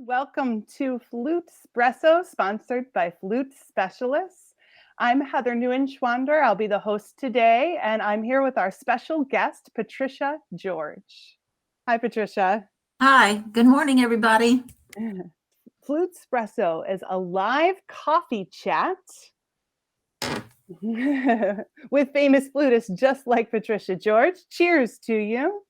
Welcome to Flutespresso, sponsored by Flute Specialists. I'm Heather Newenschwander. I'll be the host today, and I'm here with our special guest, Patricia George. Hi, Patricia. Hi, good morning, everybody. Flutespresso is a live coffee chat with famous flutists just like Patricia George. Cheers to you.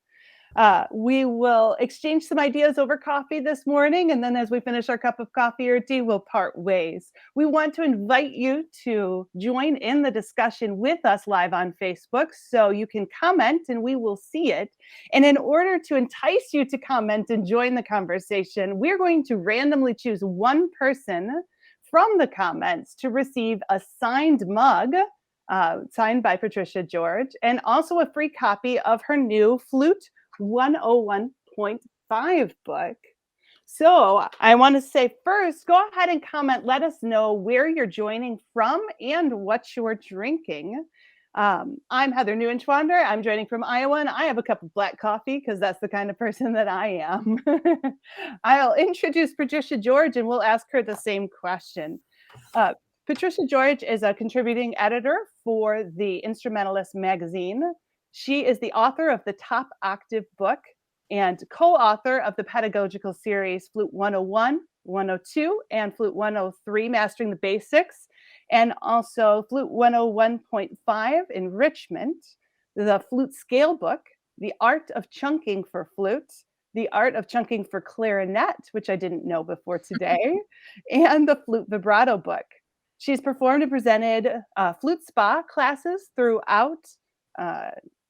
We will exchange some ideas over coffee this morning, and then as we finish our cup of coffee or tea, we'll part ways. We want to invite you to join in the discussion with us live on Facebook, so you can comment and we will see it. And in order to entice you to comment and join the conversation, we're going to randomly choose one person from the comments to receive a signed mug signed by Patricia George, and also a free copy of her new Flute 101.5 book. So I want to say first, go ahead and comment. Let us know where you're joining from and what you're drinking. I'm Heather Newenschwander. I'm joining from Iowa, and I have a cup of black coffee because that's the kind of person that I am. I'll introduce Patricia George, and we'll ask her the same question. Patricia George is a contributing editor for the Instrumentalist magazine. She is the author of the Top Octave book and co-author of the pedagogical series Flute 101, 102, and Flute 103, Mastering the Basics, and also Flute 101.5, Enrichment, the Flute Scale book, The Art of Chunking for Flute, The Art of Chunking for Clarinet, which I didn't know before today, and the Flute Vibrato book. She's performed and presented flute spa classes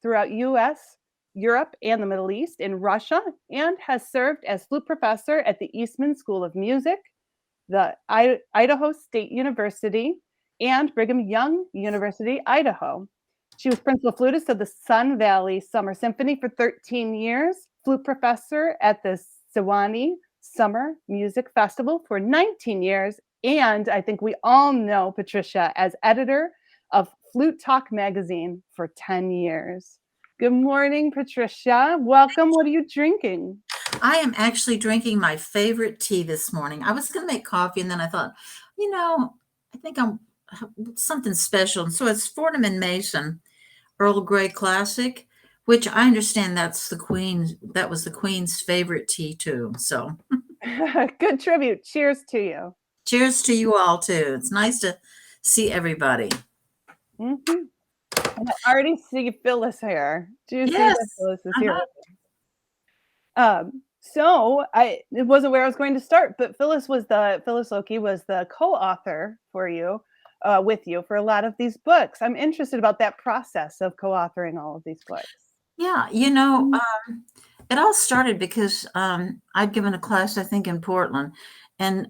throughout U.S., Europe, and the Middle East, in Russia, and has served as flute professor at the Eastman School of Music, the Idaho State University, and Brigham Young University, Idaho. She was principal flutist of the Sun Valley Summer Symphony for 13 years, flute professor at the Sewanee Summer Music Festival for 19 years, and I think we all know Patricia as editor of Flute Talk magazine for 10 years. Good morning, Patricia. Welcome. What are you drinking? I am actually drinking my favorite tea this morning. I was going to make coffee, and then I thought, I think I'm something special. And so it's Fordham and Mason Earl Grey Classic, which I understand that was the Queen's favorite tea too. So Good tribute. Cheers to you. cheers to you all too. It's nice to see everybody. Mm-hmm. I already see Phyllis here. Do you see Yes. that Phyllis is here? So I wasn't where I was going to start, but Phyllis Loki was the co-author with you for a lot of these books. I'm interested about that process of co-authoring all of these books. Yeah, it all started because I'd given a class, I think, in Portland, and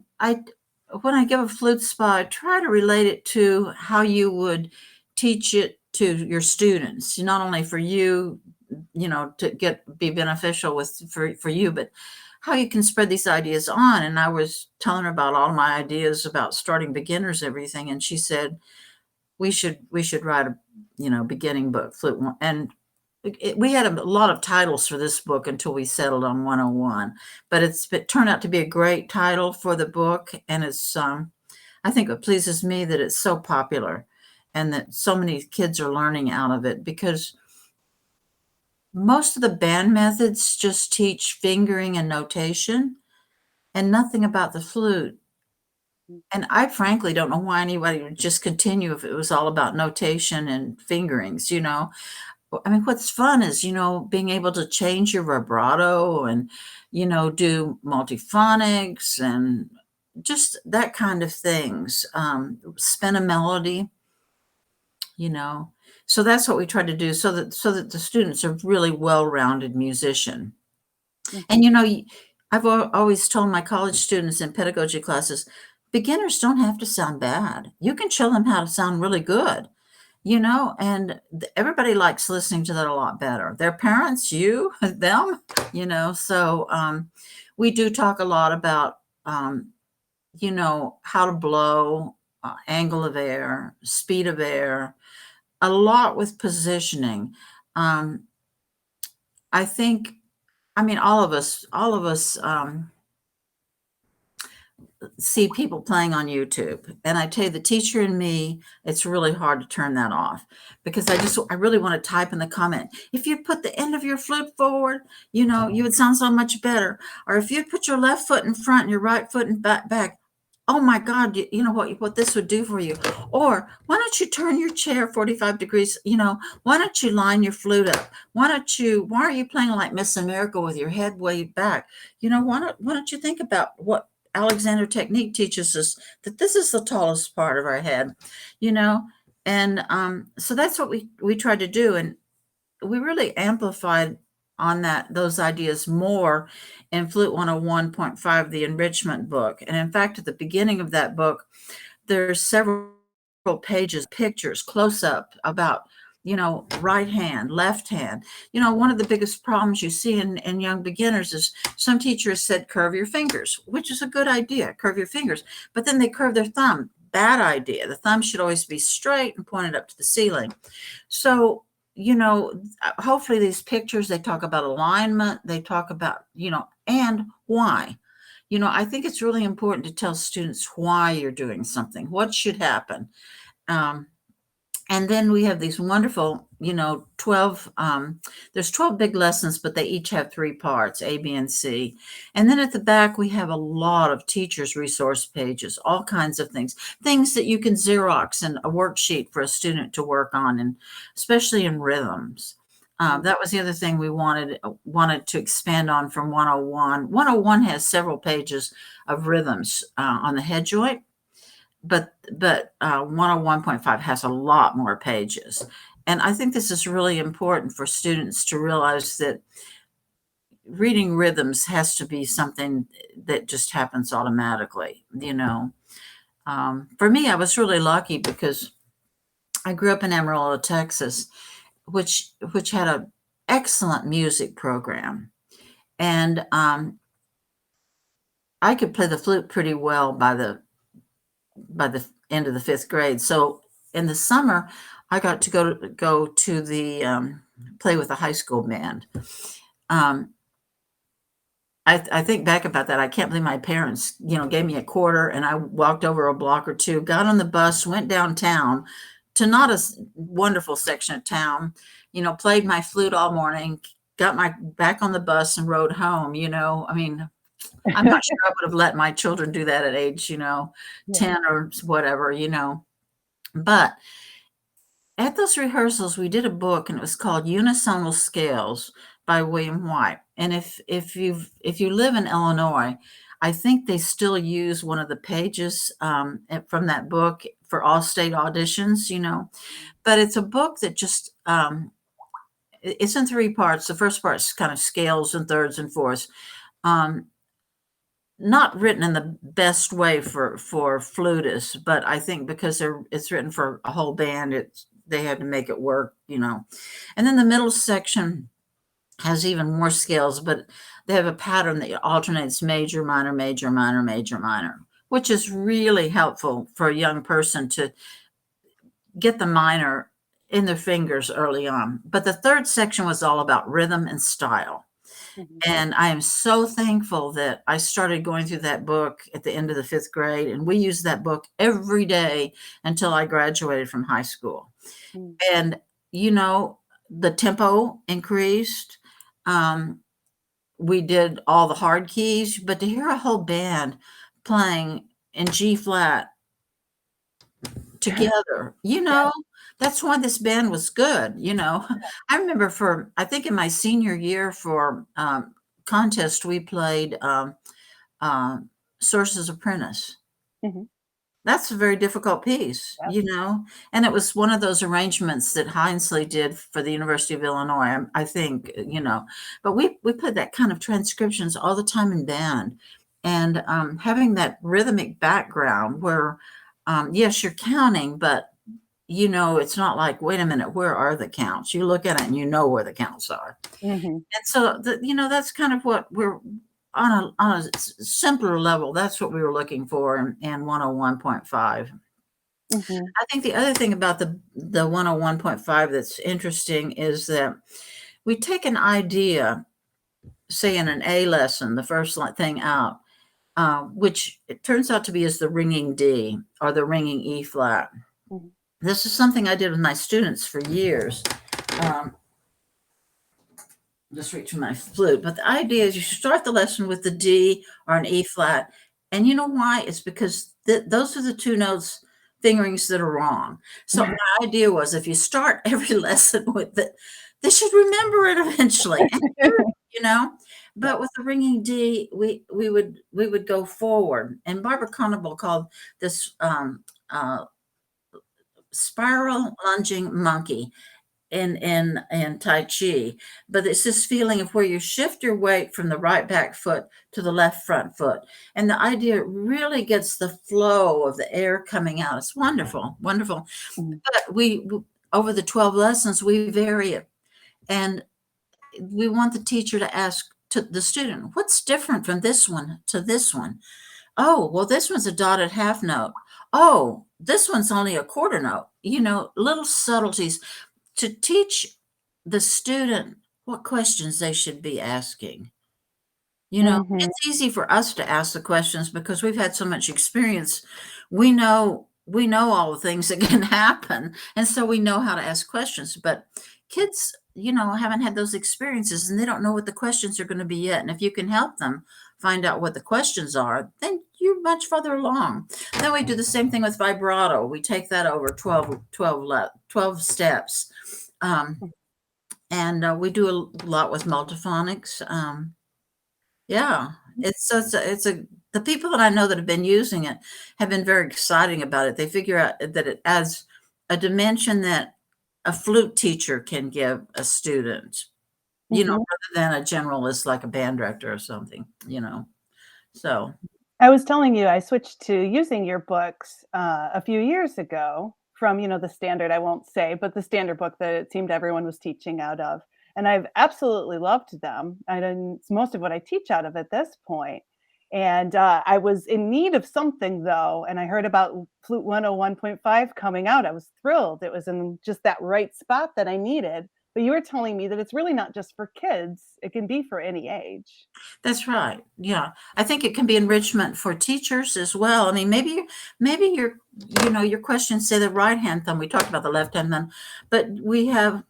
when I give a flute spa, I try to relate it to how you would teach it to your students, not only for you, to be beneficial for you, but how you can spread these ideas on. And I was telling her about all my ideas about starting beginners, everything, and she said we should write a beginning book, flute one. And we had a lot of titles for this book until we settled on 101, but it turned out to be a great title for the book. And it's I think it pleases me that it's so popular and that so many kids are learning out of it, because most of the band methods just teach fingering and notation and nothing about the flute. And I frankly don't know why anybody would just continue if it was all about notation and fingerings. I mean, what's fun is, being able to change your vibrato and, do multiphonics and just that kind of things. Spin a melody, So that's what we try to do so that the students are really well-rounded musician. And, I've always told my college students in pedagogy classes, beginners don't have to sound bad. You can show them how to sound really good. And everybody likes listening to that a lot better. Their parents, you, them, So we do talk a lot about, how to blow, angle of air, speed of air, a lot with positioning. I think, all of us see people playing on YouTube. And I tell you, the teacher in me, it's really hard to turn that off because I really want to type in the comment, if you put the end of your flute forward, you know, you would sound so much better. Or if you put your left foot in front and your right foot in back, oh my God, you know what this would do for you. Or why don't you turn your chair 45 degrees? You know, why don't you line your flute up? Why are you playing like Miss America with your head way back? You know, why don't you think about what Alexander technique teaches us, that this is the tallest part of our head, you know? And so that's what we tried to do. And we really amplified on those ideas more in Flute 101.5, the enrichment book. And in fact, at the beginning of that book, there's several pages, pictures, close up about, you know, right hand, left hand. You know, one of the biggest problems you see in young beginners is some teachers said, curve your fingers, which is a good idea, curve your fingers, but then they curve their thumb. Bad idea. The thumb should always be straight and pointed up to the ceiling. So, you know, hopefully these pictures, they talk about alignment, they talk about, you know, and why. You know, I think it's really important to tell students why you're doing something, what should happen. And then we have these wonderful, you know, 12, there's 12 big lessons, but they each have 3 parts, A, B, and C. And then at the back, we have a lot of teachers' resource pages, all kinds of things that you can Xerox and a worksheet for a student to work on, and especially in rhythms. That was the other thing we wanted to expand on from 101. 101 has several pages of rhythms on the head joint, but 101.5 has a lot more pages. And I think this is really important for students to realize that reading rhythms has to be something that just happens automatically, you know. For me, I was really lucky because I grew up in Amarillo, Texas, which had an excellent music program. And I could play the flute pretty well by the end of the 5th grade. So in the summer, I got to go to the play with the high school band. I think back about that. I can't believe my parents, you know, gave me a quarter and I walked over a block or two, got on the bus, went downtown to not a wonderful section of town, you know, played my flute all morning, got my back on the bus and rode home. You know, I mean, I'm not sure I would have let my children do that at age, you know, 10 or whatever, you know. But at those rehearsals, we did a book and it was called Unisonal Scales by William White. And if you live in Illinois, I think they still use one of the pages from that book for all state auditions, you know. But it's a book that just it's in 3 parts. The first part is kind of scales and thirds and fourths. Not written in the best way for flutists, but I think because it's written for a whole band, they had to make it work, you know. And then the middle section has even more scales, but they have a pattern that alternates major, minor, major, minor, major, minor, which is really helpful for a young person to get the minor in their fingers early on. But the third section was all about rhythm and style. And I am so thankful that I started going through that book at the end of the 5th grade. And we used that book every day until I graduated from high school. And, you know, the tempo increased. We did all the hard keys, but to hear a whole band playing in G flat together, you know, that's why this band was good. You know, I remember I think in my senior year for contest, we played Sources Apprentice. That's a very difficult piece, you know, and it was one of those arrangements that Hinesley did for the University of Illinois, I think, you know, but we played that kind of transcriptions all the time in band. And having that rhythmic background where, yes, you're counting, but you know, it's not like, wait a minute, where are the counts? You look at it and you know where the counts are. And so, you know, that's kind of what we're on a simpler level. That's what we were looking for in 101.5. I think the other thing about the 101.5 that's interesting is that we take an idea, say in an A lesson, the first thing out, which it turns out to be is the ringing D or the ringing E flat. Mhm. This is something I did with my students for years. Um, just reach for my flute. But the idea is you start the lesson with the D or an E flat. And you know why? It's because those are the two notes fingerings that are wrong. So my idea was if you start every lesson with it, they should remember it eventually. And you know, Yeah. but with the ringing D, we would go forward. And Barbara Conable called this spiral lunging monkey in Tai Chi, but it's this feeling of where you shift your weight from the right back foot to the left front foot. And the idea really gets the flow of the air coming out. It's wonderful, wonderful. Mhm. But over the 12 lessons, we vary it. And we want the teacher to ask to the student, what's different from this one to this one? Oh, well, this one's a dotted half note. Oh, this one's only a quarter note. Little subtleties to teach the student what questions they should be asking. Mhm. It's easy for us to ask the questions because we've had so much experience. We know all the things that can happen, and so we know how to ask questions. But kids, haven't had those experiences and they don't know what the questions are going to be yet. And if you can help them find out what the questions are, then you're much further along. Then we do the same thing with vibrato. We take that over 12 steps. And we do a lot with multiphonics. Yeah, it's the people that I know that have been using it have been very exciting about it. They figure out that it adds a dimension that a flute teacher can give a student, Mhm. rather than a generalist like a band director or something. So, I was telling you I switched to using your books, a few years ago from, the standard, I won't say, but the standard book that it seemed everyone was teaching out of, and I've absolutely loved them, and it's most of what I teach out of at this point, and, I was in need of something, though, and I heard about Flute 101.5 coming out. I was thrilled. It was in just that right spot that I needed, but you were telling me that it's really not just for kids, it can be for any age. that's right. Yeah. I think it can be enrichment for teachers as well. I mean, maybe your questions say the right hand thumb. We talked about the left hand thumb, but we have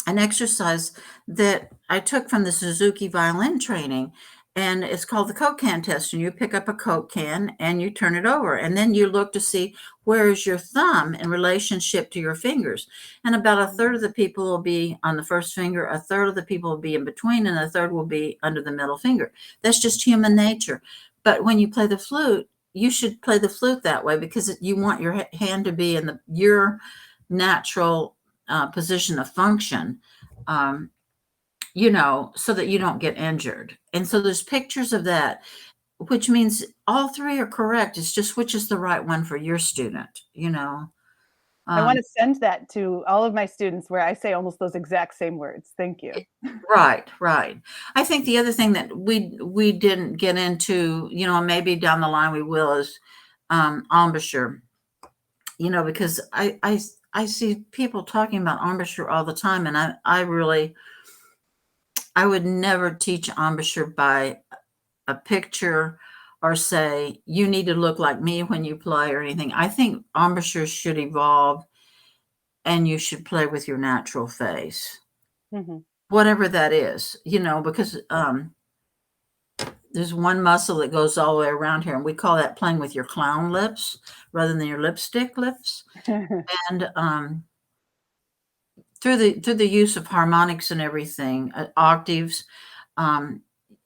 an exercise that I took from the Suzuki violin training, and it's called the Coke can test. And you pick up a Coke can and you turn it over, and then you look to see where is your thumb in relationship to your fingers. And about a third of the people will be on the first finger, a third of the people will be in between, and a third will be under the middle finger. That's just human nature. But when you play the flute, you should play the flute that way because you want your hand to be in your natural position of function, um, so that you don't get injured. And so there's pictures of that, which means all three are correct. It's just which is the right one for your student. I Um, wanna send that to all of my students where I say almost those exact same words. Thank you. right, right. I think the other thing that we didn't get into, maybe down the line we will, is embouchure. Because I see people talking about embouchure all the time, and I would never teach embouchure by a picture or say you need to look like me when you play or anything. I think embouchures should evolve and you should play with your natural face, Mhm. whatever that is, because there's one muscle that goes all the way around here, and we call that playing with your clown lips rather than your lipstick lips. And through the use of harmonics and everything, octaves, um,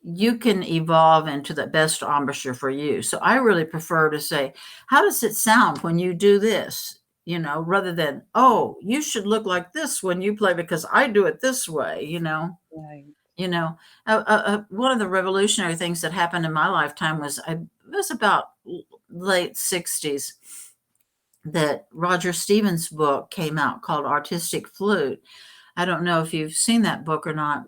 you can evolve into the best embouchure for you. So I really prefer to say, how does it sound when you do this? Rather than, oh, you should look like this when you play because I do it this way. Right. You know, one of the revolutionary things that happened in my lifetime was about late 60s that Roger Stevens' book came out called Artistic Flute. I don't know if you've seen that book or not,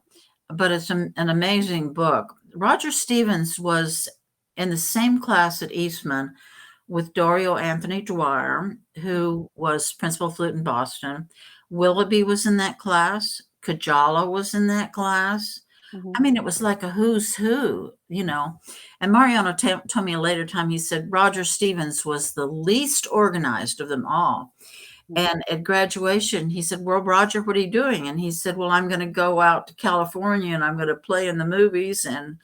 but it's an amazing book. Roger Stevens was in the same class at Eastman with Dario Anthony Dwyer, who was principal flute in Boston. Willoughby was in that class. Kajala was in that class. Mhm. I mean, it was like a who's who, you know. And Mariano told me a later time, he said Roger Stevens was the least organized of them all. Mm. And at graduation, he said, well, Roger, what are you doing? And he said, well, I'm going to go out to California and I'm going to play in the movies. And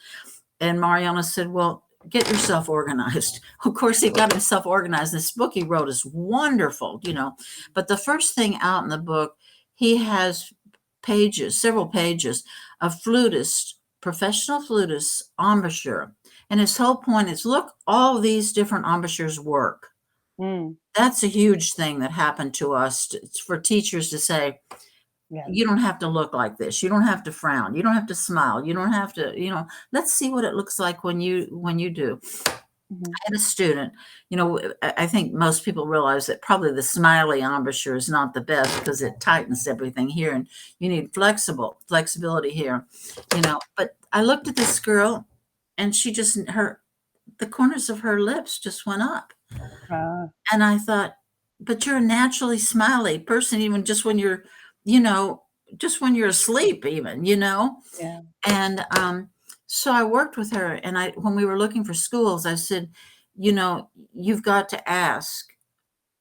Mariana said, well, get yourself organized. Of course, he got himself organized. This book he wrote is wonderful, you know. But the first thing out in the book, he has pages, several pages of flutists, professional flutists, embouchure. And his whole point is, look, all these different embouchures work. Mm. That's a huge thing that happened to us, for teachers to say, Yeah. you don't have to look like this. You don't have to frown. You don't have to smile. You don't have to, you know, let's see what it looks like when you do. Mhm. I had a student, you know, I think most people realize that probably the smiley embouchure is not the best because it tightens everything here and you need flexibility here, you know. But I looked at this girl and she just, the corners of her lips just went up. Uh, And I thought, but you're a naturally smiley person, even just when you're, you know, just when you're asleep, even, you know. yeah. And so I worked with her, and when we were looking for schools, I said, you know, you've got to ask,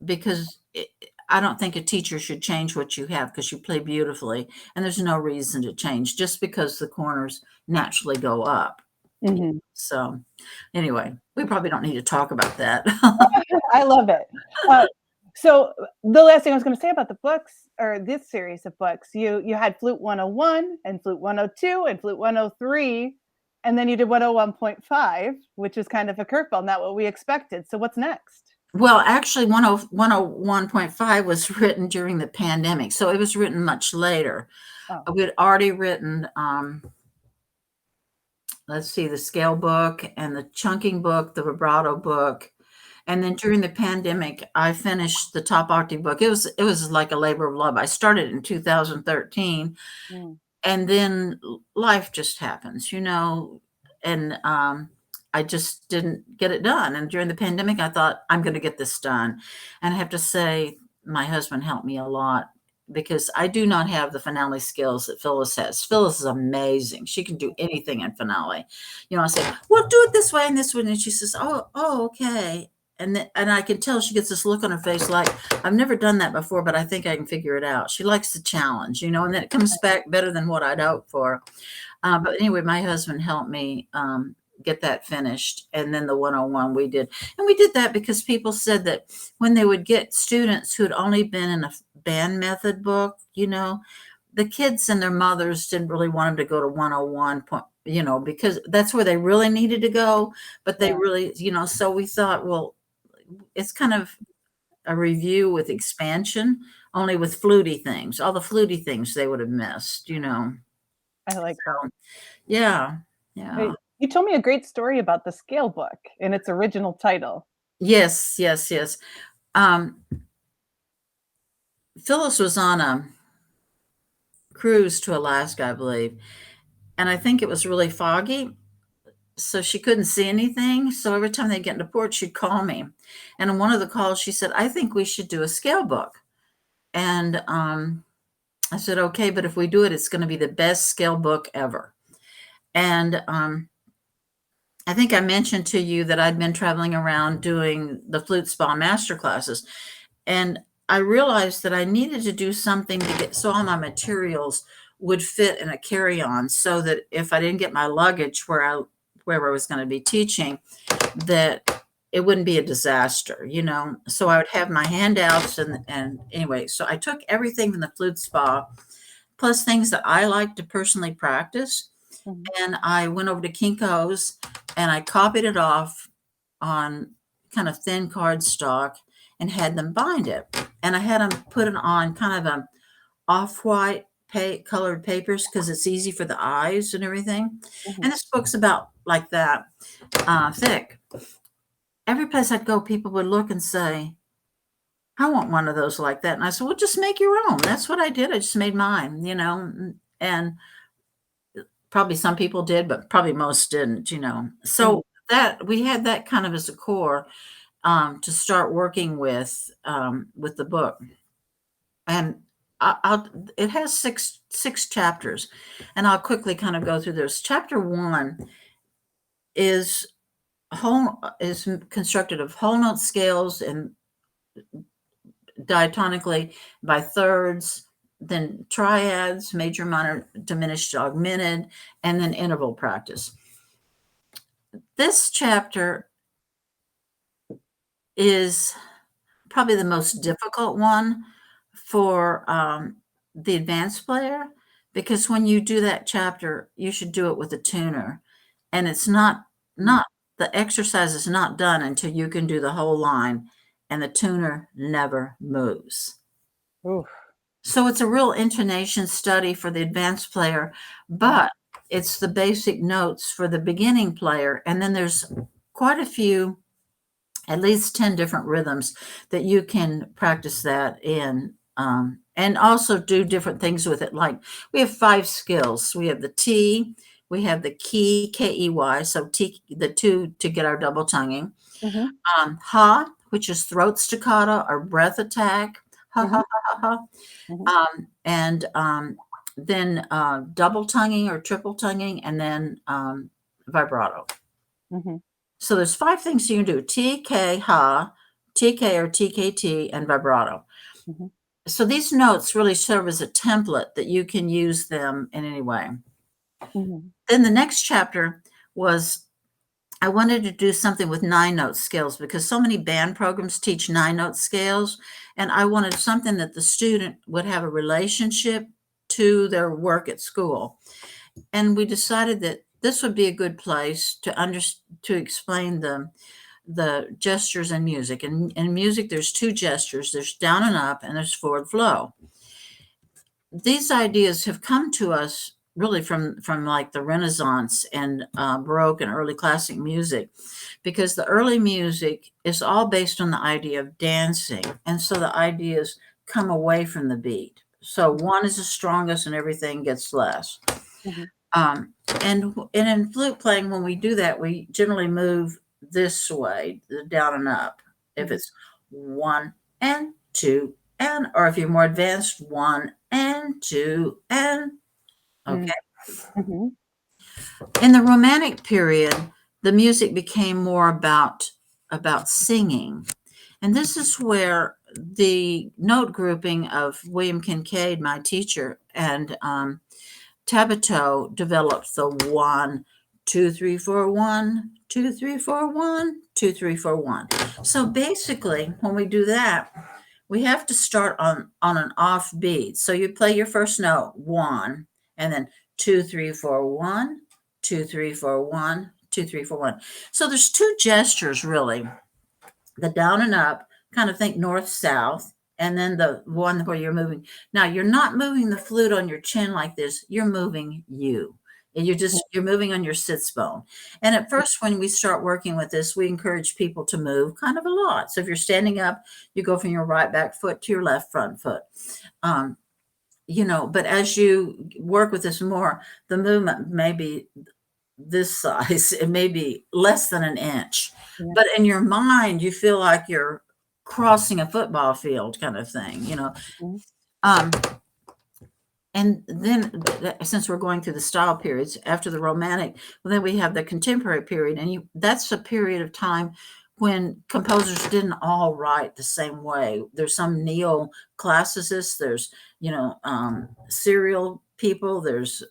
because I don't think a teacher should change what you have because you play beautifully, and there's no reason to change just because the corners naturally go up. Mhm. So, anyway, we probably don't need to talk about that. I love it. Uh, so the last thing I was going to say about the books, or this series of books, you had Flute 101 and Flute 102 and Flute 103, and then you did 101.5, which is kind of a curveball, not what we expected. So what's next? Well, actually, 101.5 was written during the pandemic, so it was written much later. Oh. We had already written, let's see, the scale book and the chunking book, the vibrato book, and then during the pandemic, I finished the top octave book. It was like a labor of love. I started in 2013, Mm. and then life just happens, you know, and I just didn't get it done. And during the pandemic, I thought, I'm going to get this done. And I have to say, my husband helped me a lot because I do not have the finale skills that Phyllis has. Phyllis is amazing. She can do anything in finale. You know, I say, well, do it this way and this way. And she says, oh, okay. And I can tell she gets this look on her face like, I've never done that before, but I think I can figure it out. She likes the challenge, you know, and then it comes back better than what I'd hoped for. But anyway, my husband helped me get that finished. And then the 101 we did. And we did that because people said that when they would get students who had only been in a band method book, you know, the kids and their mothers didn't really want them to go to 101 point, you know, because that's where they really needed to go. But they Yeah. really, you know, so we thought, well, it's kind of a review with expansion, only with fluty things. All the fluty things they would have missed, you know. I like that. So, yeah, yeah. Hey, you told me a great story about the scale book in its original title. Yes, yes, yes. Um, Phyllis was on a cruise to Alaska, I believe, and I think it was really foggy, so she couldn't see anything. So every time they'd get into port, she'd call me. And in one of the calls, she said, I think we should do a scale book. And I said, okay, but if we do it, it's going to be the best scale book ever. And I think I mentioned to you that I'd been traveling around doing the flute spa master classes. And I realized that I needed to do something to get so all my materials would fit in a carry-on so that if I didn't get my luggage where I was going to be teaching, that it wouldn't be a disaster, you know. So I would have my handouts and anyway, so I took everything from the flute spa plus things that I like to personally practice. Mhm. And I went over to Kinko's and I copied it off on kind of thin cardstock and had them bind it. And I had them put it on kind of a off-white colored papers because it's easy for the eyes and everything. Mhm. And this book's about like that thick. Every place I'd go, people would look and say, I want one of those like that. And I said, well, just make your own. That's what I did. I just made mine, you know, and probably some people did, but probably most didn't, you know. Mhm. So that we had that kind of as a core to start working with the book. And it has six chapters, and I'll quickly kind of go through this. Chapter 1 is constructed of whole note scales and diatonically by thirds, then triads, major, minor, diminished, augmented, and then interval practice. This chapter is probably the most difficult one for the advanced player, because when you do that chapter, you should do it with a tuner, and it's not the exercise is not done until you can do the whole line, and the tuner never moves. Oof. So it's a real intonation study for the advanced player, but it's the basic notes for the beginning player, and then there's quite a few, at least 10 different rhythms that you can practice that in, and also do different things with it. Like we have 5 skills. We have the T, we have the key, Key, so T, the 2 to get our double tonguing. Mm-hmm. Ha, which is throat staccato or breath attack. Ha, Mm-hmm. ha, ha, ha, Mm-hmm. ha. And then double tonguing or triple tonguing, and then vibrato. Mm-hmm. So there's 5 things you can do: TK, ha, TK or TKT, and vibrato. Mm-hmm. So these notes really serve as a template that you can use them in any way. Mm-hmm. Then the next chapter was, I wanted to do something with 9-note scales, because so many band programs teach 9-note scales, and I wanted something that the student would have a relationship to their work at school. And we decided that this would be a good place to explain the gestures in music. And in music, there's 2 gestures: there's down and up, and there's forward flow. These ideas have come to us really from like the Renaissance and Baroque and early classic music, because the early music is all based on the idea of dancing, and so the ideas come away from the beat. So one is the strongest, and everything gets less. Mm-hmm. And in flute playing, when we do that, we generally move this way, the down and up. If Mm-hmm. it's 1 and 2 and, or if you're more advanced, 1 and 2 and. Okay. Mm-hmm. In the Romantic period, the music became more about singing, and this is where the note grouping of William Kincaid, my teacher, and Tabito developed the 1, 2, 3, 4, 1, 2, 3, 4, 1, 2, 3, 4, 1. So basically, when we do that, we have to start on an off beat. So you play your first note 1, and then 2, 3, 4, 1, 2, 3, 4, 1, 2, 3, 4, 1. So there's 2 gestures really: the down and up, kind of think north south, and then the one where you're moving. Now you're not moving the flute on your chin like this. You're moving you. And you're moving on your sits bone. And at first, when we start working with this, we encourage people to move kind of a lot. So if you're standing up, you go from your right back foot to your left front foot. But as you work with this more, the movement may be this size, it may be less than an inch, Yeah. but in your mind, you feel like you're crossing a football field kind of thing, Mm-hmm. And then, since we're going through the style periods, after the Romantic, well, then we have the Contemporary period, and that's a period of time when composers didn't all write the same way. There's some neoclassicists, there's serial people, there's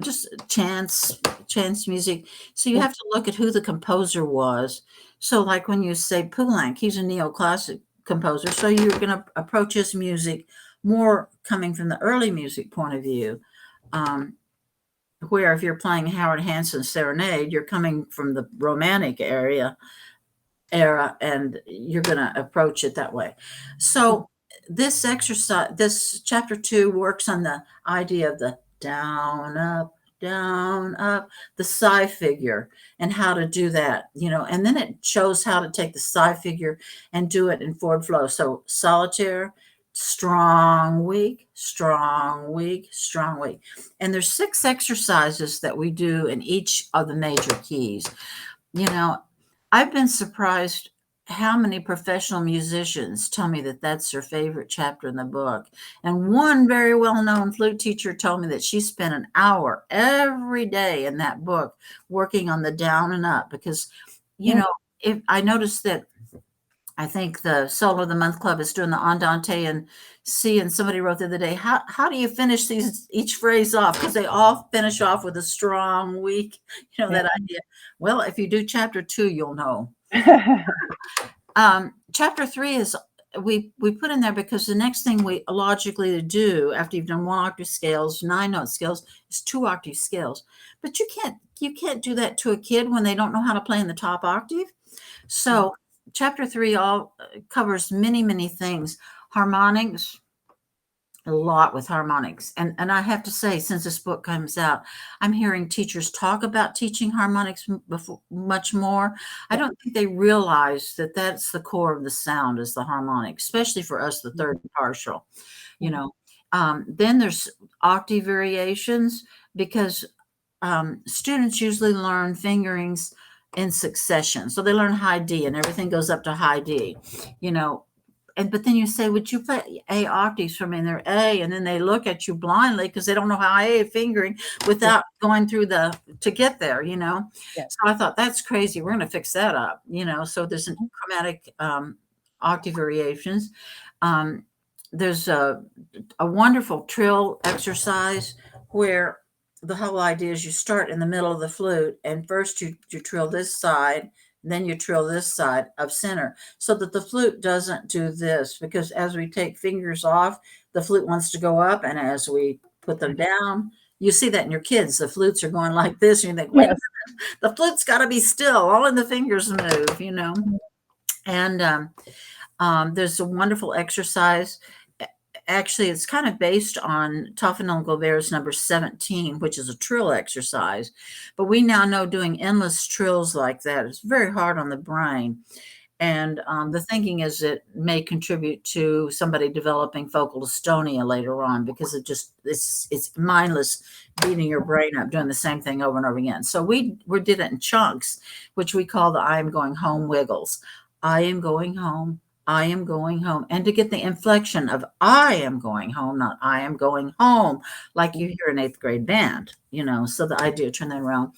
just chance music. So you have to look at who the composer was. So like when you say Poulenc, he's a neoclassic composer. So you're going to approach his music more coming from the early music point of view. Where if you're playing Howard Hanson's Serenade, you're coming from the Romantic era, and you're going to approach it that way. So this exercise, this chapter 2 works on the idea of the down, up, the psi figure, and how to do that, and then it shows how to take the psi figure and do it in forward flow. So solitaire, strong, weak, strong, weak, strong, weak. And there's 6 exercises that we do in each of the major keys. I've been surprised how many professional musicians tell me that that's their favorite chapter in the book. And one very well-known flute teacher told me that she spent an hour every day in that book working on the down and up because, you know, if I noticed that I think the Solo of the Month Club is doing the Andante and C, and somebody wrote the other day, how do you finish these each phrase off? Because they all finish off with a strong, weak, that idea. Well, if you do chapter 2, you'll know. Chapter 3 is we put in there because the next thing we logically do after you've done 1 octave scales, 9-note scales, is 2 octave scales. But you can't do that to a kid when they don't know how to play in the top octave. So chapter 3 all covers many things. Harmonics, a lot with harmonics. And I have to say, since this book comes out, I'm hearing teachers talk about teaching harmonics much more. I don't think they realize that that's the core of the sound is the harmonic, especially for us, the third partial, Then there's octave variations because students usually learn fingerings in succession. So they learn high D and everything goes up to high D, but then you say, would you play A octaves for me? And they're A, and then they look at you blindly because they don't know how A fingering without going through to get there, So I thought, that's crazy. We're going to fix that up, So there's chromatic octave variations. There's a wonderful trill exercise where the whole idea is you start in the middle of the flute, and first you trill this side, then you trill this side of center so that the flute doesn't do this, because as we take fingers off, the flute wants to go up, and as we put them down, you see that in your kids, the flutes are going like this, and you think, wait a minute, the flute's got to be still, all in the fingers move, And there's a wonderful exercise. Actually, it's kind of based on Toffanel Gilbert's number 17, which is a trill exercise. But we now know doing endless trills like that is very hard on the brain. And the thinking is it may contribute to somebody developing focal dystonia later on because it's mindless beating your brain up, doing the same thing over and over again. So we did it in chunks, which we call the I am going home wiggles. I am going home. I am going home. And to get the inflection of I am going home, not I am going home, like you hear in 8th grade band, so the idea, turn that around.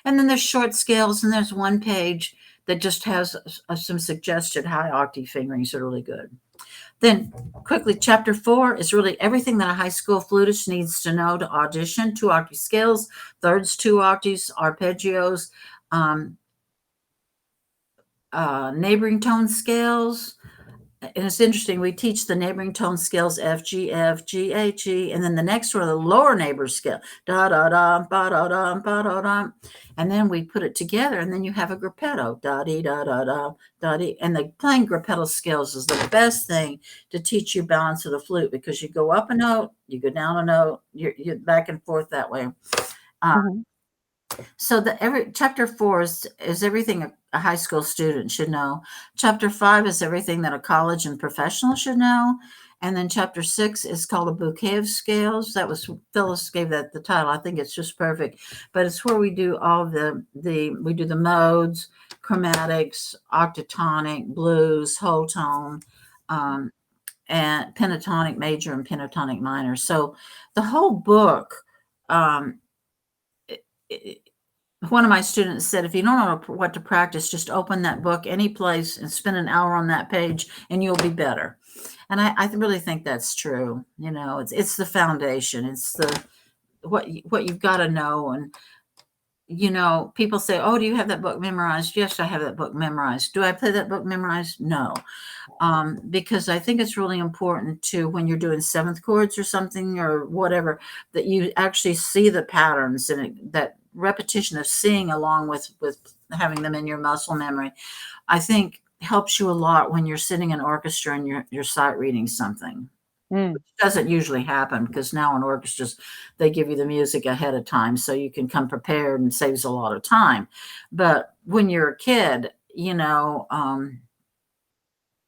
And then there's short scales, and there's one page that just has some suggested high octave fingerings are really good. Then quickly, chapter 4 is really everything that a high school flutist needs to know to audition: 2 octave scales, thirds, 2 octaves, arpeggios, neighboring tone scales. And it's interesting, we teach the neighboring tone scales F, G, F, G, A, G, and then the next one, the lower neighbor scale, da da da, ba da da, ba da da, and then we put it together, and then you have a gruppetto, da dee da da da, da dee. And the playing gruppetto scales is the best thing to teach you balance of the flute, because you go up a note, you go down a note, you're back and forth that way. So chapter 4 is everything a high school student should know. Chapter 5 is everything that a college and professional should know. And then chapter 6 is called A Bouquet of Scales. That was Phyllis gave that the title. I think it's just perfect. But it's where we do all we do the modes, chromatics, octatonic, blues, whole tone, and pentatonic major and pentatonic minor. So the whole book, one of my students said, if you don't know what to practice, just open that book any place and spend an hour on that page and you'll be better. And I really think that's true. It's the foundation. It's what you've got to know. And, people say, oh, do you have that book memorized? Yes, I have that book memorized. Do I play that book memorized? No. Because I think it's really important to, when you're doing 7th chords or something or whatever, that you actually see the patterns, and that repetition of seeing along with having them in your muscle memory, I think helps you a lot when you're sitting in orchestra and you're sight reading something. Which doesn't usually happen, because now in orchestras, they give you the music ahead of time so you can come prepared, and saves a lot of time. But when you're a kid, in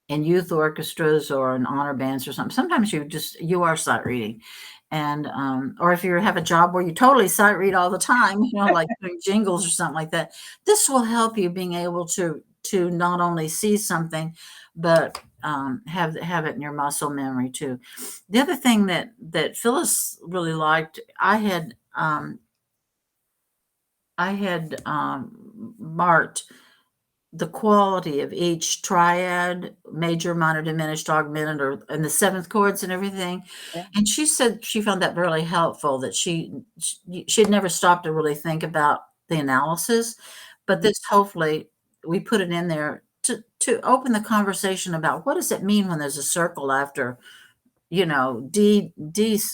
youth orchestras or in honor bands or something, sometimes you are sight reading. And or if you have a job where you totally sight read all the time, like doing jingles or something like that, this will help you being able to to not only see something, but have it in your muscle memory too. The other thing that Phyllis really liked, I had marked the quality of each triad, major, minor, diminished, augmented, or and the seventh chords and everything. Yeah. And she said she found that really helpful. That she had never stopped to really think about the analysis, but this hopefully we put it in there to open the conversation about what does it mean when there's a circle after D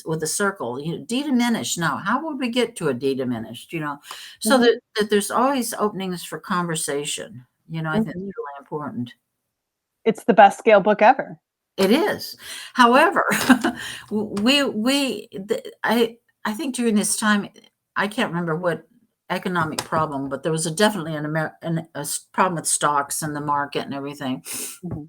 with a circle, D diminished. Now, how would we get to a D diminished? So Mhm. that there's always openings for conversation. I think it's Mhm. really important. It's the best scale book ever. It is. However, I think during this time, I can't remember what economic problem, but there was definitely a problem with stocks and the market and everything. Mhm.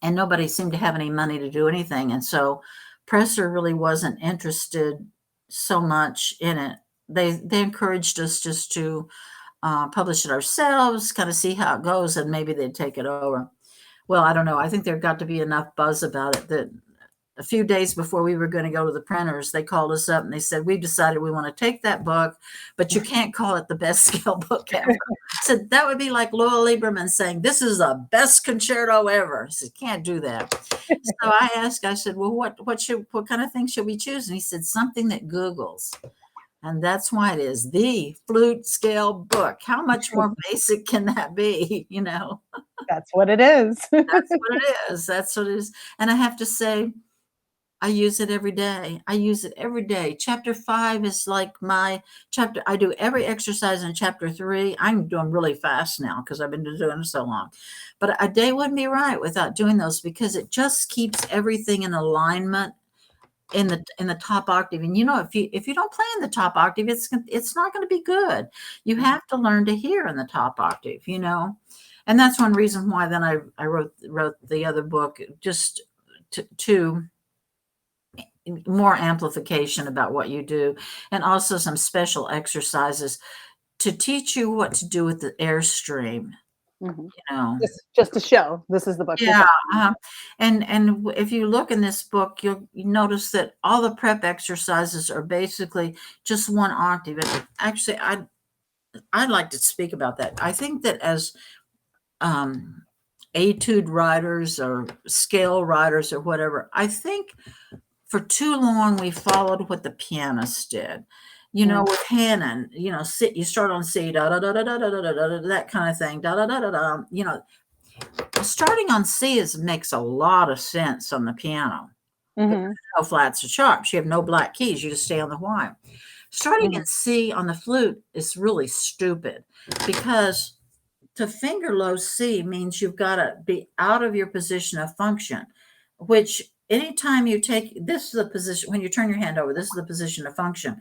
And nobody seemed to have any money to do anything. And so Presser really wasn't interested so much in it. They encouraged us just to publish it ourselves, kind of see how it goes, and maybe they'd take it over. Well, I don't know. I think there got to be enough buzz about it that a few days before we were going to go to the printers, they called us up and they said, "We've decided we want to take that book, but you can't call it the best scale book ever." I said, that would be like Lowell Lieberman saying, "This is the best concerto ever." I said, "Can't do that." So I said, "Well, what kind of thing should we choose?" And he said, "Something that Googles." And that's why it is the flute scale book. How much more basic can that be? That's what it is. That's what it is. That's what it is. And I have to say, I use it every day. I use it every day. Chapter 5 is like my chapter. I do every exercise in chapter 3. I'm doing really fast now because I've been doing it so long. But a day wouldn't be right without doing those because it just keeps everything in alignment in the top octave. And if you don't play in the top octave, it's not going to be good. You have to learn to hear in the top octave, And that's one reason why then I wrote the other book, just to more amplification about what you do, and also some special exercises to teach you what to do with the airstream. Mhm. You know, Just to show this is the book you're yeah, talking and if you look in this book, you notice that all the prep exercises are basically just one octave. And actually, I'd like to speak about that. I think that as etude writers or scale writers or whatever, I think for too long we followed what the pianist did. With Hanon, you start on C, da da da da da da da da da, that kind of thing, da da da da da. Starting on C makes a lot of sense on the piano. Mhm. No flats or sharps. You have no black keys. You just stay on the white. Starting in Mhm. C on the flute is really stupid because to finger low C means you've got to be out of your position of function, which anytime you take, this is the position, when you turn your hand over, this is the position of function.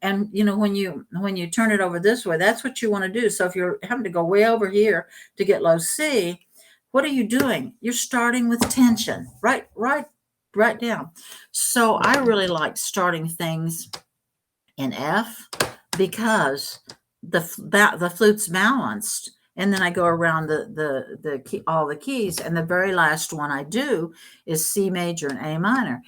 And when you turn it over this way, that's what you want to do. So if you're having to go way over here to get low C, what are you doing? You're starting with tension, right down. So I really like starting things in F because the flute's balanced, and then I go around the key, all the keys, and the very last one I do is C major and A minor,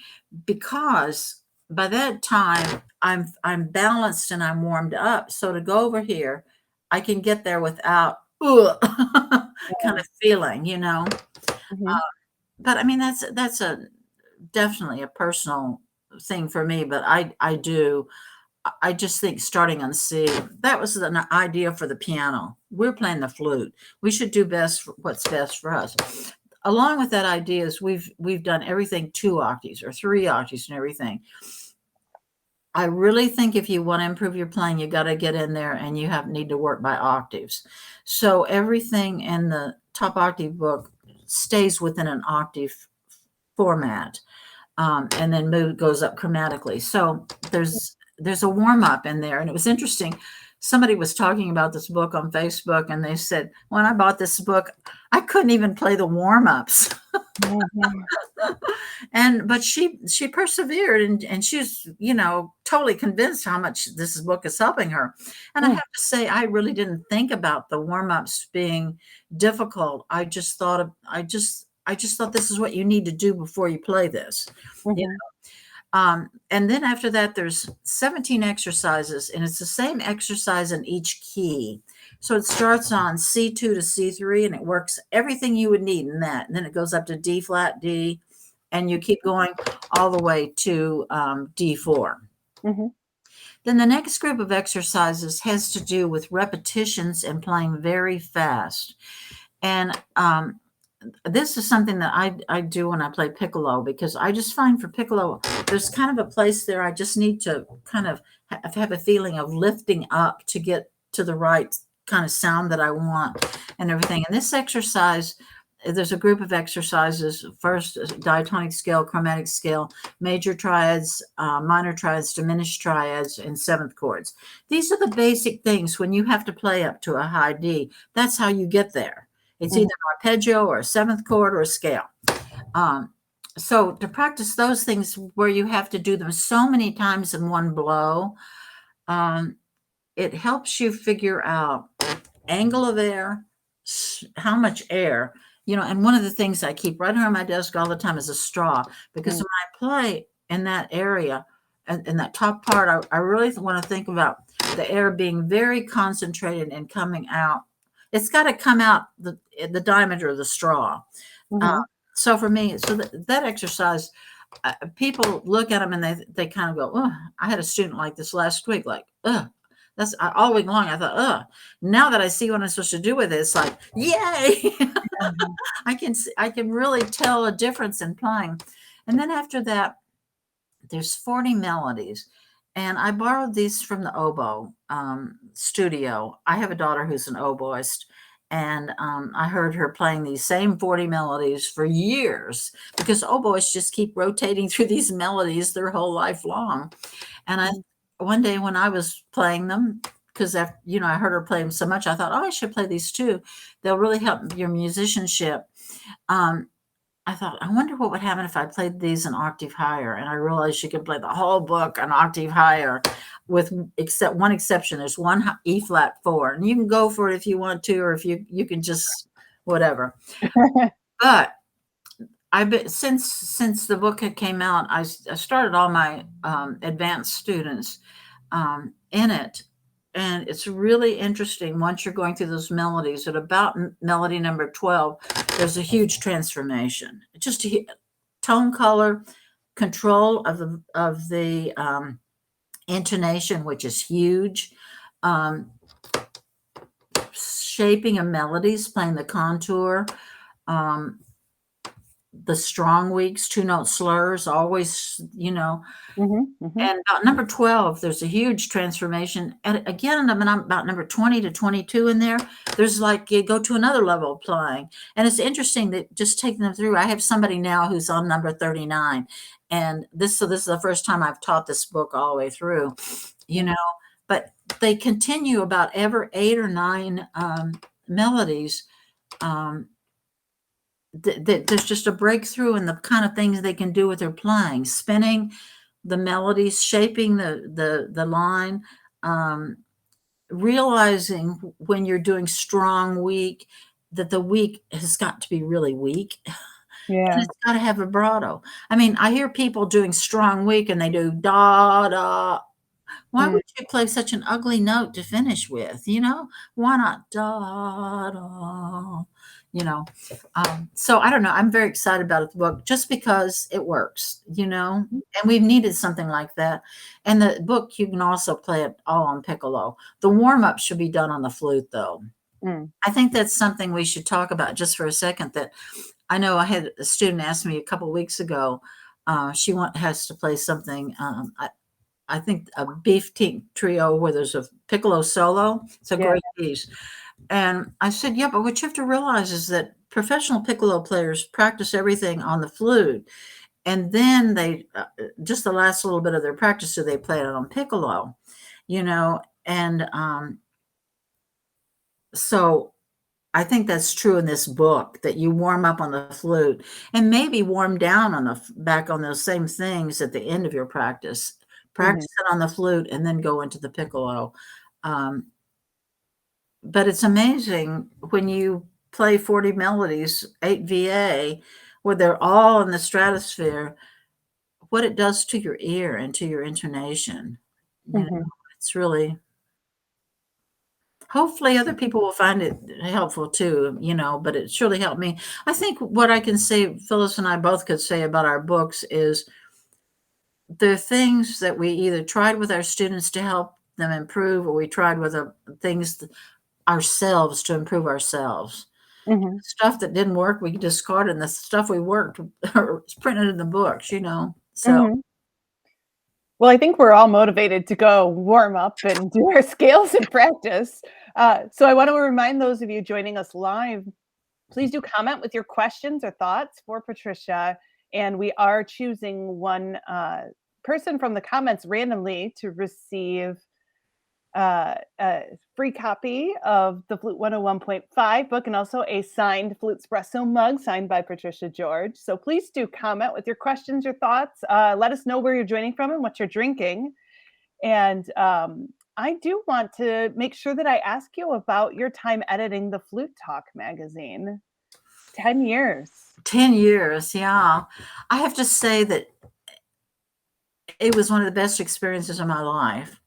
because by that time I'm balanced and I'm warmed up. So to go over here, I can get there without kind of feeling, Mhm. But I mean that's a definitely a personal thing for me. But I just think starting on C, that was an idea for the piano. We're playing the flute. We should do what's best for us. Along with that idea is we've done everything 2 octaves or 3 octaves and everything. I really think if you want to improve your playing, you got to get in there and you need to work by octaves. So everything in the top octave book stays within an octave format. And then goes up chromatically. So there's a warm up in there, and it was interesting somebody was talking about this book on Facebook, and they said, when I bought this book, I couldn't even play the warm-ups. Mhm. But she persevered, and she's, totally convinced how much this book is helping her. And I Mm, have to say, I really didn't think about the warm-ups being difficult. I just thought this is what you need to do before you play this. You mhm, And then after that, there's 17 exercises, and it's the same exercise in each key. So it starts on C2 to C3, and it works everything you would need in that. And then it goes up to D flat, D, and you keep going all the way to D4. mhm, Then the next group of exercises has to do with repetitions and playing very fast. And this is something that I do when I play piccolo, because I just find for piccolo, there's kind of a place there I just need to kind of have a feeling of lifting up to get to the right kind of sound that I want and everything. And this exercise, there's a group of exercises. First, diatonic scale, chromatic scale, major triads, minor triads, diminished triads, and seventh chords. These are the basic things when you have to play up to a high D. That's how you get there. It's mhm, either an arpeggio or a seventh chord or a scale. So to practice those things where you have to do them so many times in one blow, um, it helps you figure out angle of air, how much air, and one of the things I keep right on my desk all the time is a straw, because mm, when I play in that area, and in that top part, I really want to think about the air being very concentrated and coming out. It's got to come out the diameter of the straw. Uh, mhm. so for me, that exercise, people look at them and they kind of go, oh, I had a student like this last week, like, that's all week long. I thought, now that I see what I'm supposed to do with it, it's like, yay! Mhm, I can really tell a difference in playing. And then after that, there's 40 melodies. And I borrowed these from the oboe studio. I have a daughter who's an oboist, and I heard her playing these same 40 melodies for years, because oboists just keep rotating through these melodies their whole life long. And mhm. one day when I was playing them, because I heard her play them so much, I thought, oh, I should play these too. They'll really help your musicianship. Um, I thought, I wonder what would happen if I played these an octave higher. And I realized you could play the whole book an octave higher, with except one exception. There's one E flat 4, and you can go for it if you want to, or if you can just whatever. But I bet since the book had came out, I started all my advanced students in it, and it's really interesting. Once you're going through those melodies, at about melody number 12, there's a huge transformation. Just a tone color, control of the intonation, which is huge. Um, Shaping of melodies, playing the contour. Um, the strong weeks, two note slurs, always. Mhm, mhm. And about number 12, there's a huge transformation. And again, about number 20 to 22 in there, there's like you go to another level of playing. And it's interesting that just taking them through. I have somebody now who's on number 39. And this is the first time I've taught this book all the way through, you Mm, know, but they continue about every 8 or 9 melodies. Um, there's just a breakthrough in the kind of things they can do with their playing, spinning the melodies, shaping the line, um, realizing when you're doing strong weak, that the weak has got to be really weak, and yeah. it's got to have vibrato. I mean, I hear people doing strong weak and they do da da. Why Mm, would you play such an ugly note to finish with? Why not da da? You know, so I don't know. I'm very excited about the book just because it works. mhm, And we've needed something like that. And the book, you can also play it all on piccolo. The warm up should be done on the flute, though. mm, I think that's something we should talk about just for a second. That I know I had a student ask me a couple of weeks ago. Has to play something. I think a beef trio where there's a piccolo solo. It's a yeah. great piece. And I said, yeah, but what you have to realize is that professional piccolo players practice everything on the flute. And then they, just the last little bit of their practice, so they play it on piccolo, you know. And so I think that's true in this book, that you warm up on the flute and maybe warm down on back on those same things at the end of your practice. Mhm. Practice it on the flute and then go into the piccolo. Um, but it's amazing when you play 40 melodies, 8 VA, where they're all in the stratosphere, what it does to your ear and to your intonation. You know, Mhm. it's really, hopefully other people will find it helpful too, but it surely helped me. I think what I can say, Phyllis and I both could say about our books is there are things that we either tried with our students to help them improve, or we tried with things ourselves to improve ourselves. Mhm. Stuff that didn't work, we discarded, and the stuff we worked is printed in the books, So Mhm. Well, I think we're all motivated to go warm up and do our scales and practice. So I want to remind those of you joining us live, please do comment with your questions or thoughts for Patricia. And we are choosing one person from the comments randomly to receive a free copy of the Flute 101.5 book and also a signed Flutespresso mug signed by Patricia George. So please do comment with your questions, your thoughts. Let us know where you're joining from and what you're drinking. And I do want to make sure that I ask you about your time editing the Flute Talk magazine. 10 years. 10 years, yeah. I have to say that it was one of the best experiences of my life.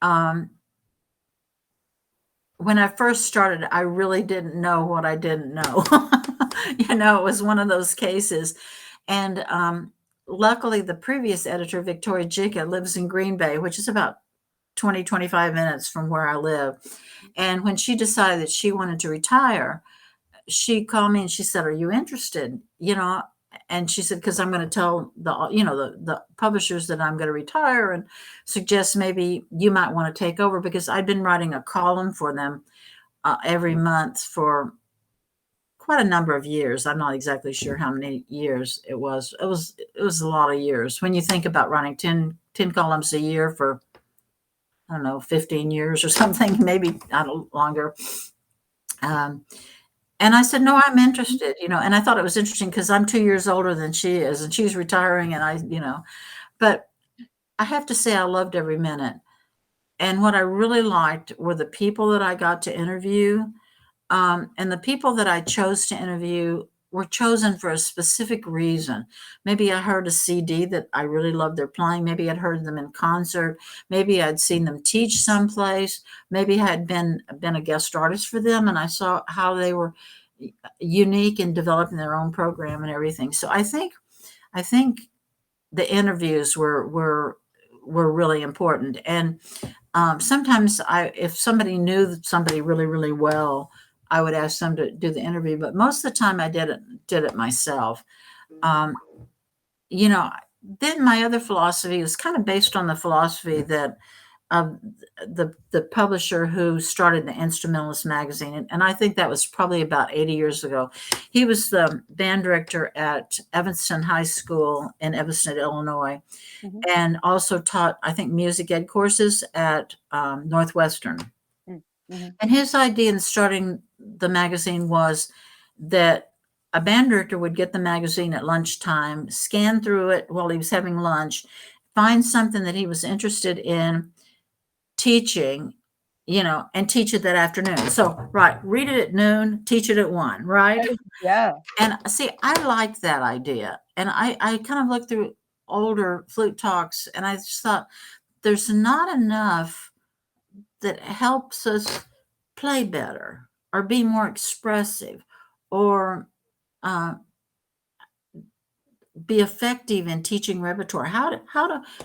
Um, when I first started, I really didn't know what I didn't know. It was one of those cases. And luckily, the previous editor, Victoria Jica, lives in Green Bay, which is about 20, 25 minutes from where I live. And when she decided that she wanted to retire, she called me and she said, "Are you interested?" And she said, "Because I'm going to tell the publishers that I'm going to retire and suggest maybe you might want to take over," because I'd been writing a column for them every month for quite a number of years. I'm not exactly sure how many years it was. It was a lot of years when you think about writing 10 columns a year for, I don't know, 15 years or something, maybe not longer. Um, And I said, "No, I'm interested," and I thought it was interesting because I'm 2 years older than she is, and she's retiring, and but I have to say I loved every minute. And what I really liked were the people that I got to interview, and the people that I chose to interview were chosen for a specific reason. Maybe I heard a CD that I really loved their playing. Maybe I'd heard them in concert. Maybe I'd seen them teach someplace. Maybe I had been a guest artist for them, and I saw how they were unique in developing their own program and everything. So I think the interviews were really important. And sometimes if somebody knew somebody really, really well, I would ask them to do the interview. But most of the time, I did it myself. Um, you know, then my other philosophy was kind of based on the philosophy that of the publisher who started the Instrumentalist magazine, and I think that was probably about 80 years ago. He was the band director at Evanston High School in Evanston, Illinois, Mhm. and also taught, I think, music ed courses at Northwestern. Mm, mhm. And his idea in starting the magazine was that a band director would get the magazine at lunchtime, scan through it while he was having lunch, find something that he was interested in teaching, and teach it that afternoon. So, right, read it at noon, teach it at 1, right? Right. Yeah. And see, I liked that idea. And I kind of looked through older flute talks and I just thought there's not enough that helps us play better or be more expressive or uh, be effective in teaching repertoire. How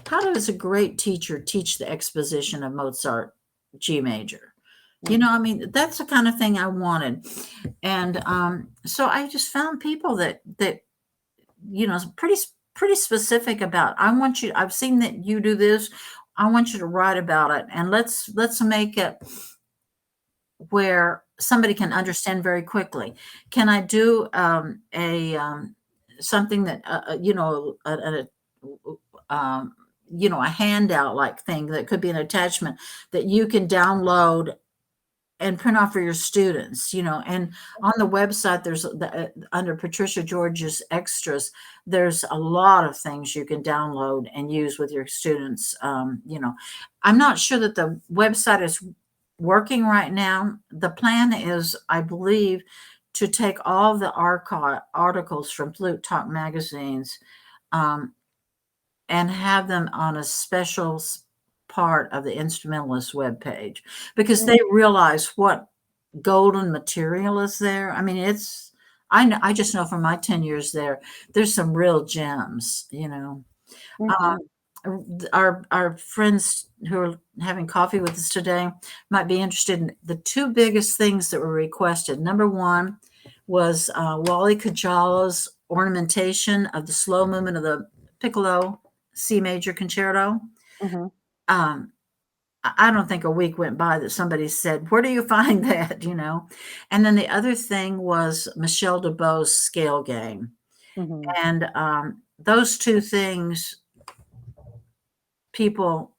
does a great teacher teach the exposition of Mozart G major? Mhm. I mean, that's the kind of thing I wanted. And so I just found people that pretty specific about, I've seen that you do this. I want you to write about it, and let's make it where somebody can understand very quickly. Can I do a something that a handout like thing that could be an attachment that you can download and print off for your students, and on the website, there's under Patricia George's extras, there's a lot of things you can download and use with your students. I'm not sure that the website is working right now. The plan is, I believe, to take all the articles from Flute Talk magazines, and have them on a special part of the instrumentalist webpage, because they realize what golden material is there. I mean, I just know from my 10 years there's some real gems, our friends who are having coffee with us today might be interested in the two biggest things that were requested. Number one was Wally Kajala's ornamentation of the slow movement of the piccolo C major concerto. I don't think a week went by that somebody said, "Where do you find that?" And then the other thing was Michelle DeBoe's scale game. And those two things people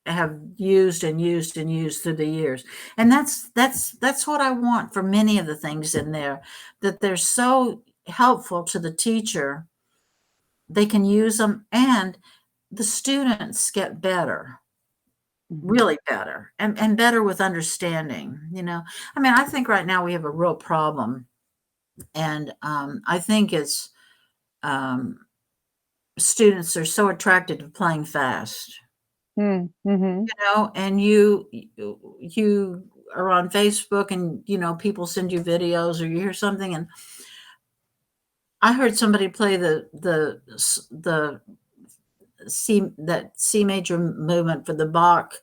have used and used and used through the years. And that's what I want for many of the things in there, that they're so helpful to the teacher. They can use them and the students get better. Really better and better with understanding. I mean, I think right now we have a real problem, and I think it's students are so attracted to playing fast. And you are on Facebook, and people send you videos, or you hear something, and I heard somebody play the C major movement for the Bach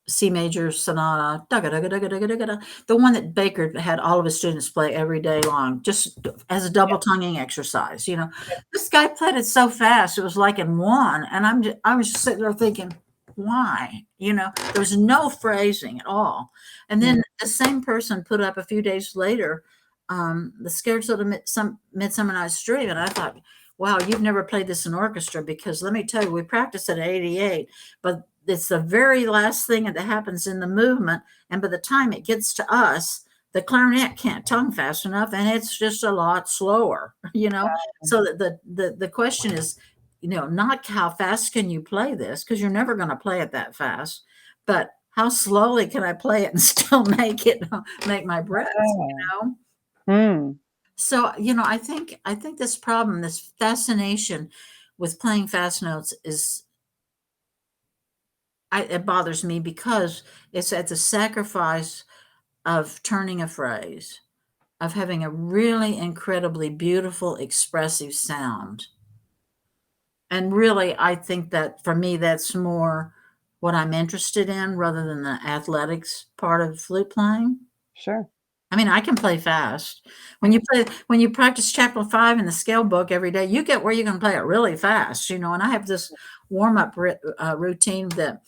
C major sonata, the one that Baker had all of his students play every day long, just as a double tonguing exercise. This guy played it so fast, it was like in one. And I was just sitting there thinking, why? There's no phrasing at all. And then the same person put up a few days later, the Scherzo to Midsummer Night's Dream. And I thought, wow, you've never played this in orchestra, because let me tell you, we practiced at 88, but it's the very last thing that happens in the movement. And by the time it gets to us, the clarinet can't tongue fast enough, and it's just a lot slower, So the question is, not how fast can you play this, because you're never going to play it that fast, but how slowly can I play it and still make my breaths, So, I think this problem, this fascination with playing fast notes it bothers me, because it's at the sacrifice of turning a phrase, of having a really incredibly beautiful, expressive sound. And really, I think that for me, that's more what I'm interested in, rather than the athletics part of flute playing. Sure. I mean, I can play fast. When you practice chapter 5 in the scale book every day, you get where you can play it really fast, and I have this warm-up routine and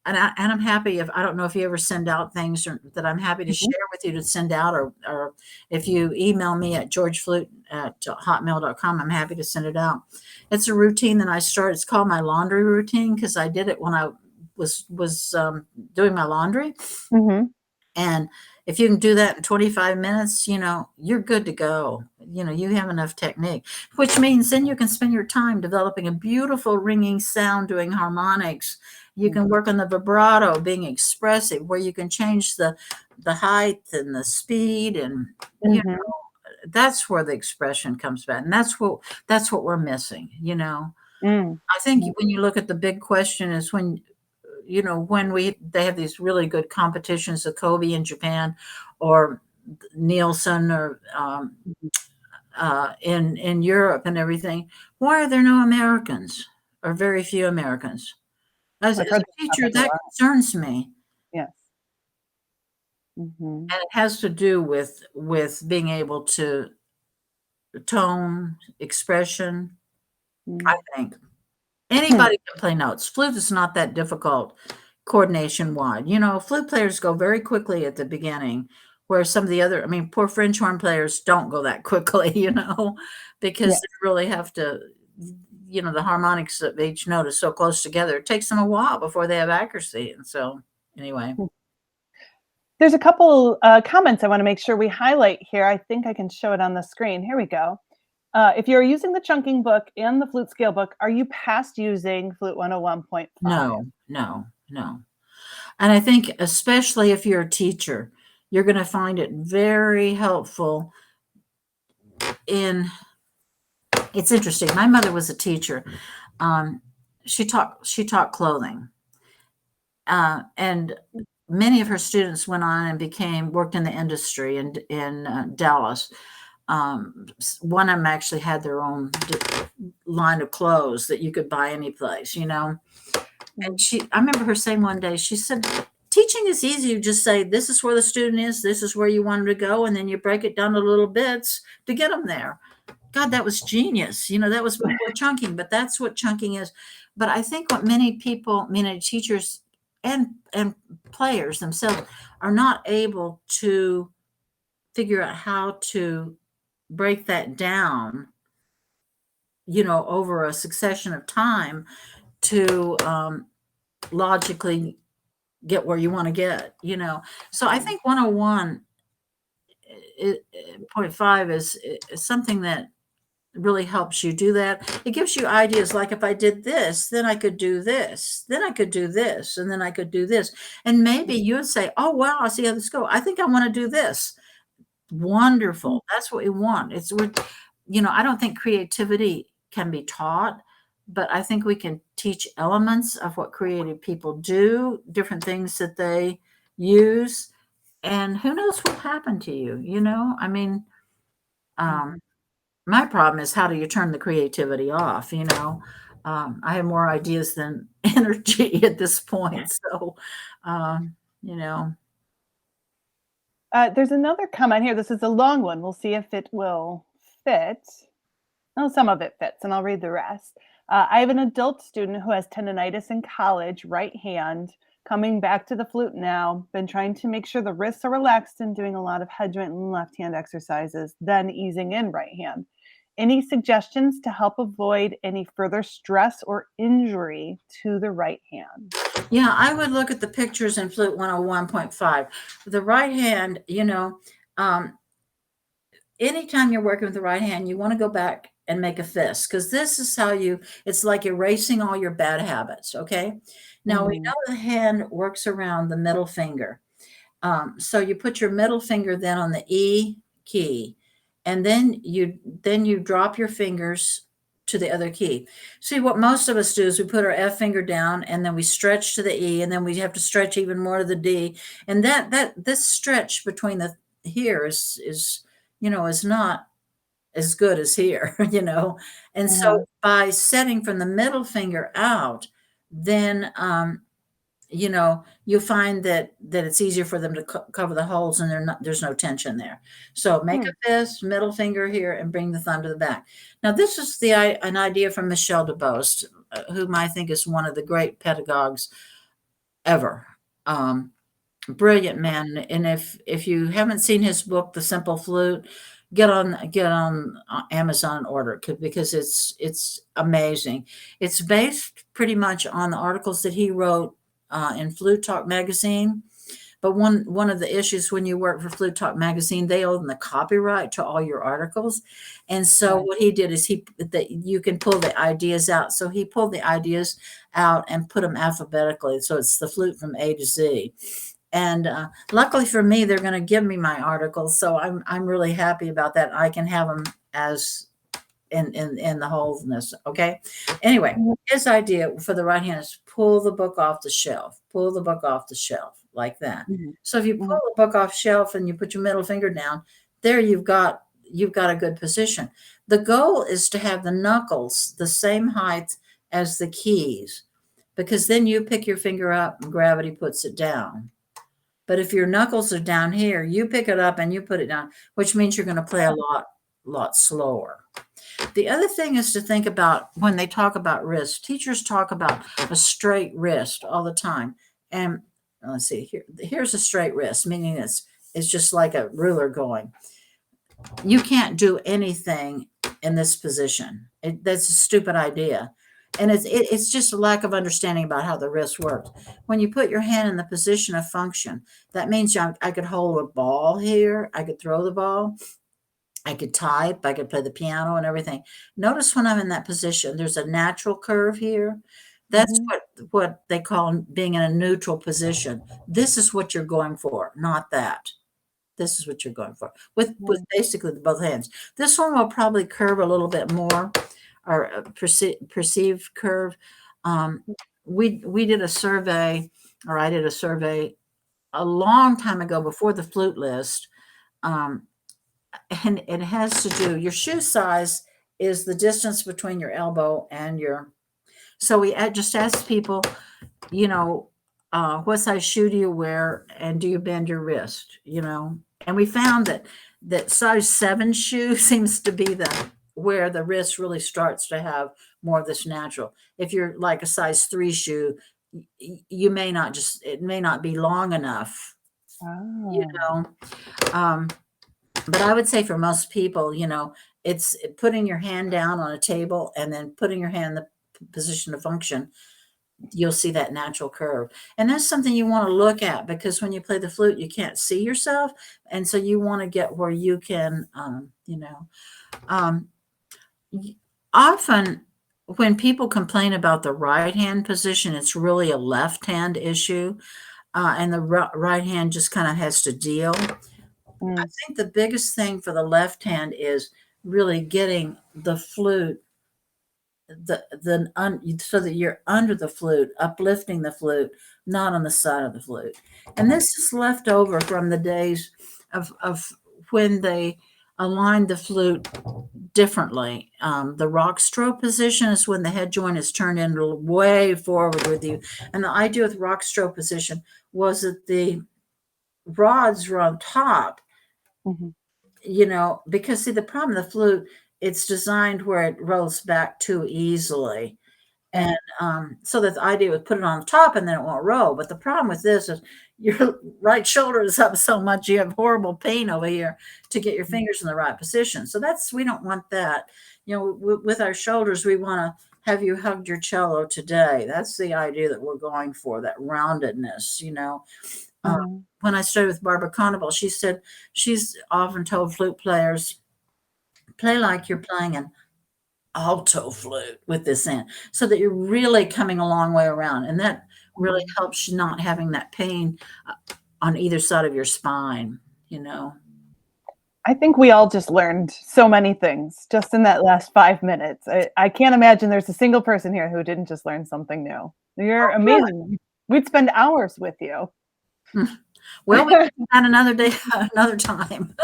I'm happy I don't know if you ever send out things that I'm happy to share with you to send out, or if you email me at georgeflute@hotmail.com, I'm happy to send it out. It's a routine that I started. It's called my laundry routine, because I did it when I was doing my laundry. And if you can do that in 25 minutes, you're good to go. You have enough technique, which means then you can spend your time developing a beautiful ringing sound, doing harmonics. You can work on the vibrato, being expressive, where you can change the height and the speed, and that's where the expression comes back. And that's what we're missing. I think when you look at the big question is when they have these really good competitions, the Kobe in Japan, or Nielsen, or in Europe and everything. Why are there no Americans, or very few Americans? As a teacher, that concerns me. Yes. And it has to do with being able to tone, expression. I think anybody can play notes. Flute is not that difficult coordination wide. Flute players go very quickly at the beginning, where some of the other, poor French horn players don't go that quickly, because they really have to, the harmonics of each note is so close together. It takes them a while before they have accuracy. And so, anyway. There's a couple comments I want to make sure we highlight here. I think I can show it on the screen. Here we go. If you're using the chunking book and the flute scale book, are you past using Flute 101.5? No. And I think especially if you're a teacher, you're going to find it very helpful it's interesting. My mother was a teacher. She taught clothing. And many of her students went on and worked in the industry in Dallas. One of them actually had their own line of clothes that you could buy any place, And I remember her saying one day, she said, teaching is easy. You just say, this is where the student is. This is where you want them to go. And then you break it down to little bits to get them there. God, that was genius. That was before chunking, but that's what chunking is. But I think what many people, teachers and players themselves are not able to figure out how to break that down, over a succession of time to logically get where you want to get, So I think 101.5 is something that really helps you do that. It gives you ideas like, if I did this, then I could do this, then I could do this, and then I could do this. And maybe you would say, oh, wow, I see how this goes. I think I want to do this. Wonderful. That's what we want. I don't think creativity can be taught, but I think we can teach elements of what creative people do, different things that they use, and who knows what happened to you, my problem is, how do you turn the creativity off? I have more ideas than energy at this point. So, There's another comment here. This is a long one. We'll see if it will fit. Oh, some of it fits, and I'll read the rest. I have an adult student who has tendonitis in college, right hand, coming back to the flute now. Been trying to make sure the wrists are relaxed and doing a lot of head joint and left hand exercises, then easing in right hand. Any suggestions to help avoid any further stress or injury to the right hand? Yeah, I would look at the pictures in Flute 101.5. The right hand, anytime you're working with the right hand, you want to go back and make a fist, because this is how it's like erasing all your bad habits. Okay. Now we know the hand works around the middle finger. So you put your middle finger then on the E key, and then you drop your fingers to the other key. See, what most of us do is we put our F finger down, and then we stretch to the E, and then we have to stretch even more to the D. And this stretch between the here is not as good as here, And so by setting from the middle finger out, then you'll find that it's easier for them to cover the holes, and there's no tension there. So make a fist, middle finger here, and bring the thumb to the back. Now, this is an idea from Michel DeBost, whom I think is one of the great pedagogues ever. Brilliant man. And if you haven't seen his book, The Simple Flute, get on Amazon and order it, because it's amazing. It's based pretty much on the articles that he wrote in Flute Talk magazine. But one of the issues when you work for Flute Talk magazine, they own the copyright to all your articles. And so what he did is that you can pull the ideas out. So he pulled the ideas out and put them alphabetically. So it's the flute from A to Z. And luckily for me, they're going to give me my articles. So I'm really happy about that. I can have them as in the wholeness. Okay. Anyway, his idea for the right hand is pull the book off the shelf, like that. So if you pull the book off shelf and you put your middle finger down there, you've got a good position. The goal is to have the knuckles the same height as the keys, because then you pick your finger up and gravity puts it down. But if your knuckles are down here, you pick it up and you put it down, which means you're going to play a lot slower. The other thing is to think about when they talk about wrist. Teachers talk about a straight wrist all the time. And let's see, here's a straight wrist, meaning it's just like a ruler going. You can't do anything in this position. That's a stupid idea. And it's just a lack of understanding about how the wrist works. When you put your hand in the position of function, that means I could hold a ball here. I could throw the ball. I could type. I could play the piano and everything. Notice when I'm in that position, there's a natural curve here. That's Mhm. what they call being in a neutral position. This is what you're going for, not that. This is what you're going for with Mm. basically both hands. This one will probably curve a little bit more, or perceived curve. Um, we did a survey, or I did a survey a long time ago before the flute list, um, and it has to do. Your shoe size is the distance between your elbow and your. So we just asked people, you know, what size shoe do you wear, and do you bend your wrist? And we found that size 7 shoe seems to be the where the wrist really starts to have more of this natural. If you're like a size 3 shoe, you may not just it may not be long enough, you Oh. know. Um, but I would say for most people, it's putting your hand down on a table and then putting your hand in the position of function. You'll see that natural curve. And that's something you want to look at, because when you play the flute, you can't see yourself. And so you want to get where you can, um, often when people complain about the right hand position, it's really a left hand issue. And the right hand just kind of has to deal. I Mm. think the biggest thing for the left hand is really getting the flute so that you're under the flute, uplifting the flute, not on the side of the flute. And this is left over from the days of when they aligned the flute differently. The rock stroke position is when the head joint is turned in way forward with you. And the idea with rock stroke position was that the rods were on top, Mhm. because see, the problem with the flute, it's designed where it rolls back too easily. And Right. so that the idea was put it on the top and then it won't roll. But the problem with this is your right shoulder is up so much you have horrible pain over here to get your Mm. fingers in the right position. So we don't want that. With our shoulders, we want to have you hugged your cello today. That's the idea that we're going for, that roundedness. Uh, Mhm. when I studied with Barbara Conable, she said she's often told flute players, play like you're playing an alto flute with this end, so that you're really coming a long way around. And that really Mhm. helps you not having that pain on either side of your spine. I think we all just learned so many things just in that last 5 minutes. I can't imagine there's a single person here who didn't just learn something new. You're Yeah. amazing. We'd spend hours with you. Well, we can do that another day, another time.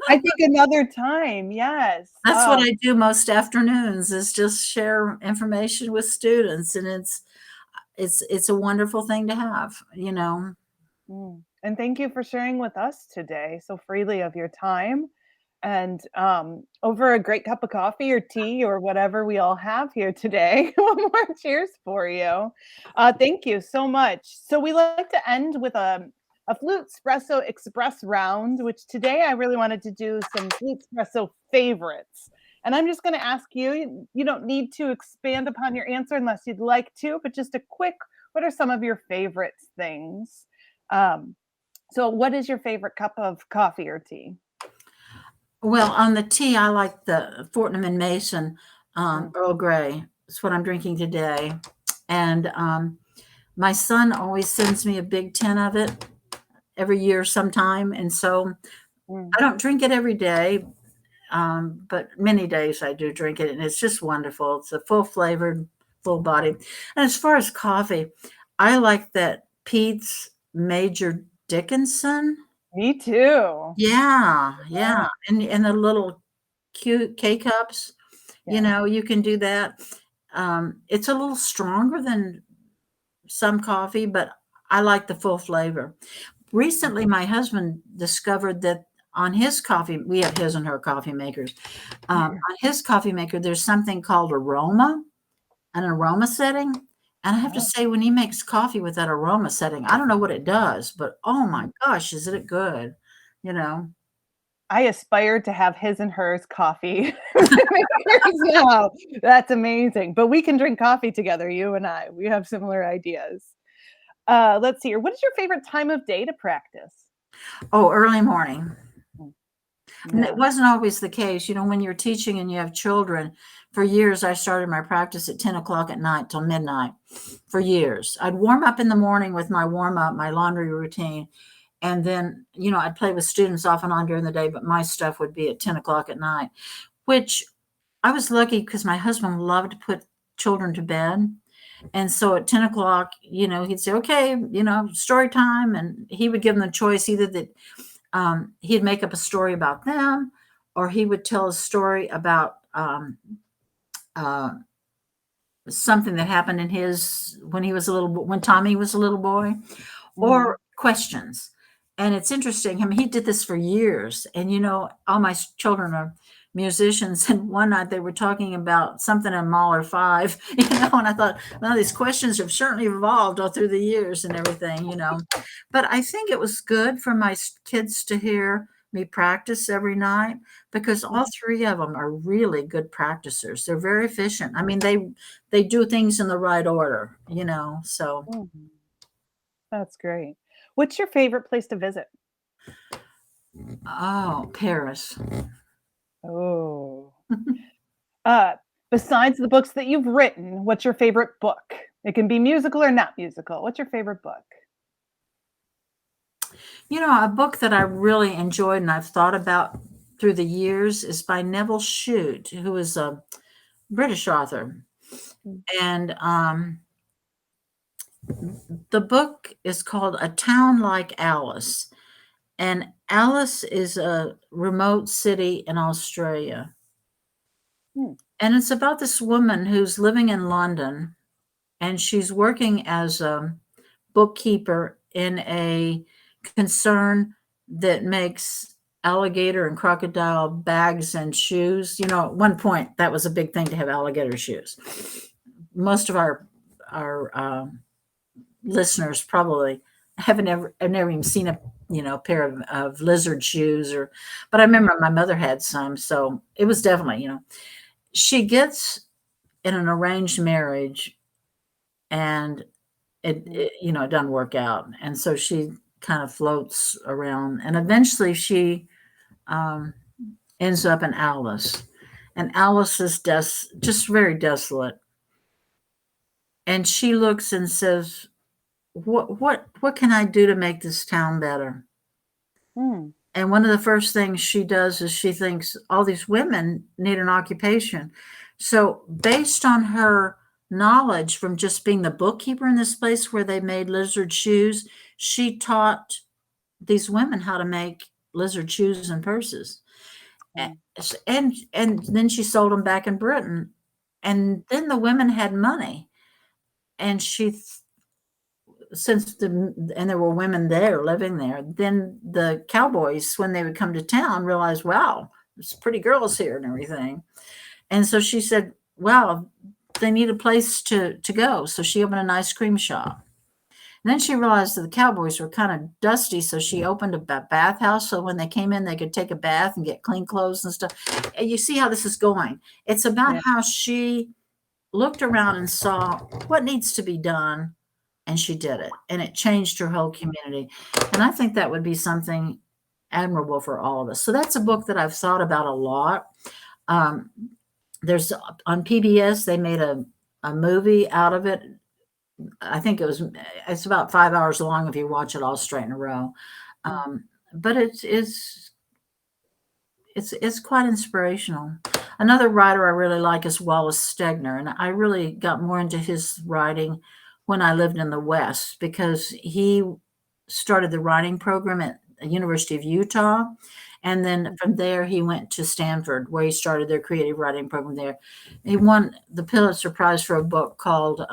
I think another time, yes. That's what I do most afternoons, is just share information with students, and it's a wonderful thing to have. And thank you for sharing with us today so freely of your time and over a great cup of coffee or tea or whatever we all have here today. One more cheers for you. Thank you so much. So we like to end with a flute espresso express round, which today I really wanted to do some flute espresso favorites. And I'm just going to ask you, you don't need to expand upon your answer unless you'd like to, but just a quick, what are some of your favorite things? Um, so what is your favorite cup of coffee or tea? Well, on the tea, I like the Fortnum and Mason Mm, Earl Grey. It's what I'm drinking today. And my son always sends me a big tin of it every year sometime. And so mm, I don't drink it every day, but many days I do drink it. And it's just wonderful. It's a full flavored, full bodied. And as far as coffee, I like that Pete's Major Dickinson. me too. Yeah, Yeah, yeah. And the little cute K-cups, yeah. you can do that. It's a little stronger than some coffee, but I like the full flavor. Recently, my husband discovered that on his coffee, we have his and her coffee makers. On his coffee maker, there's something called an aroma setting. And I have to Oh, say, when he makes coffee with that aroma setting, I don't know what it does, but oh my mhm. gosh, is it good? You know? I aspired to have his and hers coffee makers now. That's amazing. But we can drink coffee together, you and I. We have similar ideas. Let's see here. What is your favorite time of day to practice? Oh, early morning. Mm, And it yeah. wasn't always the case. You know, when you're teaching and you have children, for years, I started my practice at 10 o'clock at night till midnight for years. I'd warm up in the morning with my warm up, my laundry routine. And then, you know, I'd play with students off and on during the day, but my stuff would be at 10 o'clock at night, which I was lucky because my husband loved to put children to bed. And so at 10 o'clock, you know, he'd say, okay, you know, story time. And he would give them the choice either that he'd make up a story about them, or he would tell a story about uh, something that happened in his when he was a little when Tommy was a little boy, Mhm. or questions. And it's interesting. I mean, he did this for years, and you know, all my children are musicians. And one night they were talking about something in Mahler Five, you know, and I thought, well, these questions have certainly evolved all through the years and everything, you know. But I think it was good for my kids to hear me practice every night because all three of them are really good practicers. They're very efficient. I mean, they do things in the right order, you know. So, Mhm. That's great. What's your favorite place to visit? oh, Paris. Oh. Uh, Besides the books that you've written, what's your favorite book? It can be musical or not musical. What's your favorite book? You know, a book that I really enjoyed and I've thought about through the years is by Neville Shute, who is a British author. Mm, And the book is called A Town Like Alice. And Alice is a remote city in Australia. mm, And it's about this woman who's living in London and she's working as a bookkeeper in a concern that makes alligator and crocodile bags and shoes. You know, at one point that was a big thing to have alligator shoes. Most of our listeners probably haven't ever have never even seen a pair of lizard shoes or, but I remember my mother had some, so it was definitely she gets in an arranged marriage and mm, it doesn't work out, and so she kind of floats around, and eventually she um, ends up in Alice, and Alice is just very desolate, and she looks and says, what can I do to make this town better? mm, And one of the first things she does is she thinks all these women need an occupation. So, based on her knowledge from just being the bookkeeper in this place where they made lizard shoes, she taught these women how to make lizard shoes and purses. mm, And then she sold them back in Britain. And then the women had money. And and there were women there living there, then the cowboys, when they would come to town, realized, wow, there's pretty girls here and everything. And so she said, wow, they need a place to go. So she opened an ice cream shop. And then she realized that the cowboys were kind of dusty, so she opened a bathhouse so when they came in, they could take a bath and get clean clothes and stuff. And you see how this is going. It's about yeah. how she looked around and saw what needs to be done, and she did it, and it changed her whole community. And I think that would be something admirable for all of us. So that's a book that I've thought about a lot. Um, there's on PBS, they made a movie out of it. I think it's about 5 hours long if you watch it all straight in a row. Mm, But it's quite inspirational. Another writer I really like is Wallace Stegner, and I really got more into his writing when I lived in the West because he started the writing program at the University of Utah, and then mm, from there he went to Stanford, where he started their creative writing program there. He won the Pulitzer Prize for a book called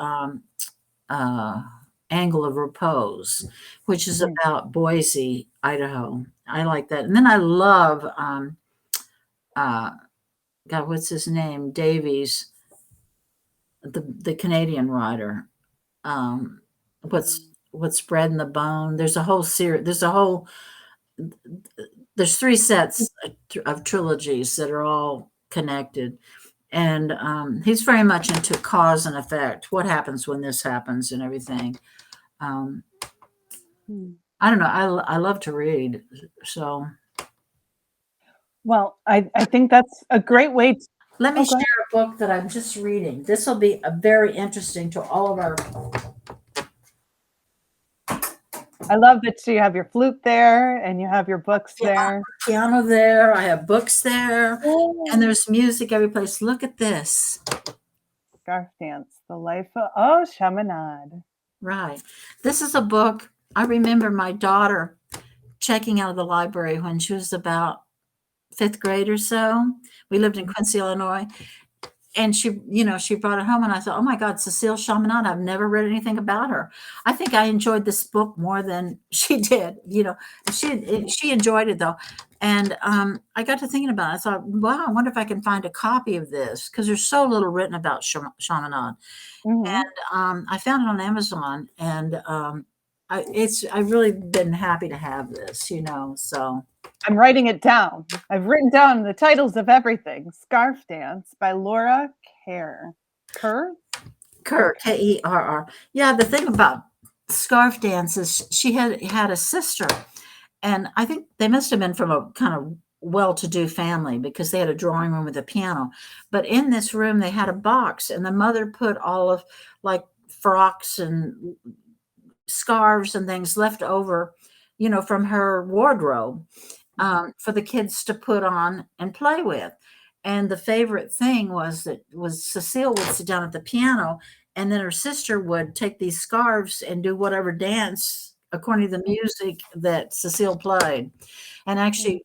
uh, "Angle of Repose," which is mm, about Boise, Idaho. I like that, and then I love. Uh, God, what's his name? Davies, the Canadian writer. Um, what's mm. what's bred in the bone? There's a whole series. There's a whole there's 3 sets of trilogies that are all connected, and he's very much into cause and effect. What happens when this happens and everything. Um, I don't know. I love to read, so Well, I think that's a great way to. let me Oh, go ahead. share a book that I'm just reading. This will be a very interesting to all of our. I love that you have your flute there and you have your books there. Piano there. I have books there, and Oh, there's music every place. Look at this. Scarf Dance, The Life of Chaminade. Right. This is a book. I remember my daughter checking out of the library when she was about 5th grade or so. We lived in Quincy, Illinois. And she brought it home, and I thought, oh my God, Cecile Chaminade. I've never read anything about her. I think I enjoyed this book more than she did. She enjoyed it though. And I got to thinking about it. I thought, wow, I wonder if I can find a copy of this because there's so little written about Chaminade. Mhm. And I found it on Amazon, and I've really been happy to have this. So I'm writing it down. I've written down the titles of everything. Scarf Dance by Laura Kerr. Kerr? Kerr, Kerr. Yeah, the thing about Scarf Dance is she had a sister, and I think they must have been from a kind of well-to-do family because they had a drawing room with a piano. But in this room, they had a box, and the mother put all of like frocks and scarves and things left over, from her wardrobe for the kids to put on and play with. And the favorite thing was Cecile would sit down at the piano, and then her sister would take these scarves and do whatever dance according to the music that Cecile played. And actually,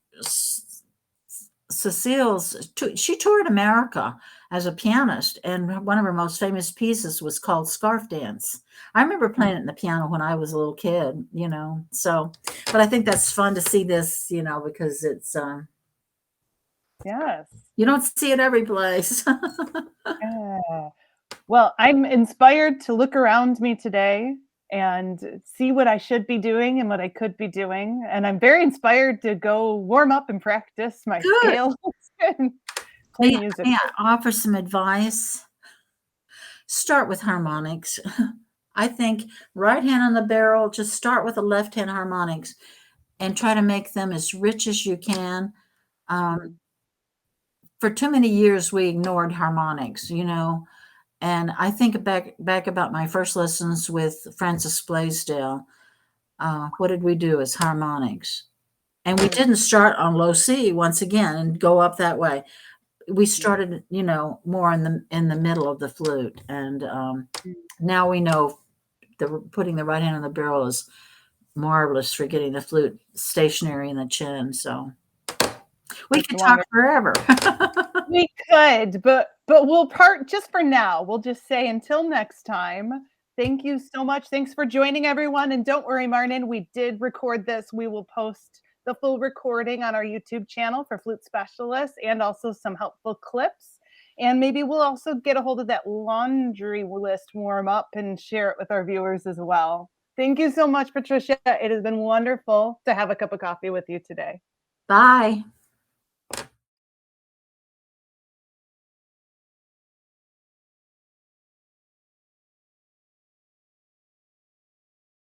she toured America as a pianist, and one of her most famous pieces was called Scarf Dance. I remember playing it in the piano when I was a little kid, so, but I think that's fun to see this, because it's, Yes. you don't see it every place. Yeah. Well, I'm inspired to look around me today and see what I should be doing and what I could be doing. And I'm very inspired to go warm up and practice my Good. scales and play music. May I offer some advice? Start with harmonics. I think right hand on the barrel, just start with the left hand harmonics and try to make them as rich as you can. For too many years, we ignored harmonics, and I think back about my first lessons with Francis Blaisdell. What did we do as harmonics? And we didn't start on low C once again and go up that way. We started, more in the middle of the flute, and now we know putting the right hand on the barrel is marvelous for getting the flute stationary in the chin. So we could talk forever. We could, but we'll part just for now. We'll just say until next time. Thank you so much. Thanks for joining, everyone. And don't worry, Martin, we did record this. We will post the full recording on our YouTube channel for Flute Specialists and also some helpful clips. And maybe we'll also get a hold of that laundry list warm up and share it with our viewers as well. Thank you so much, Patricia. It has been wonderful to have a cup of coffee with you today. Bye.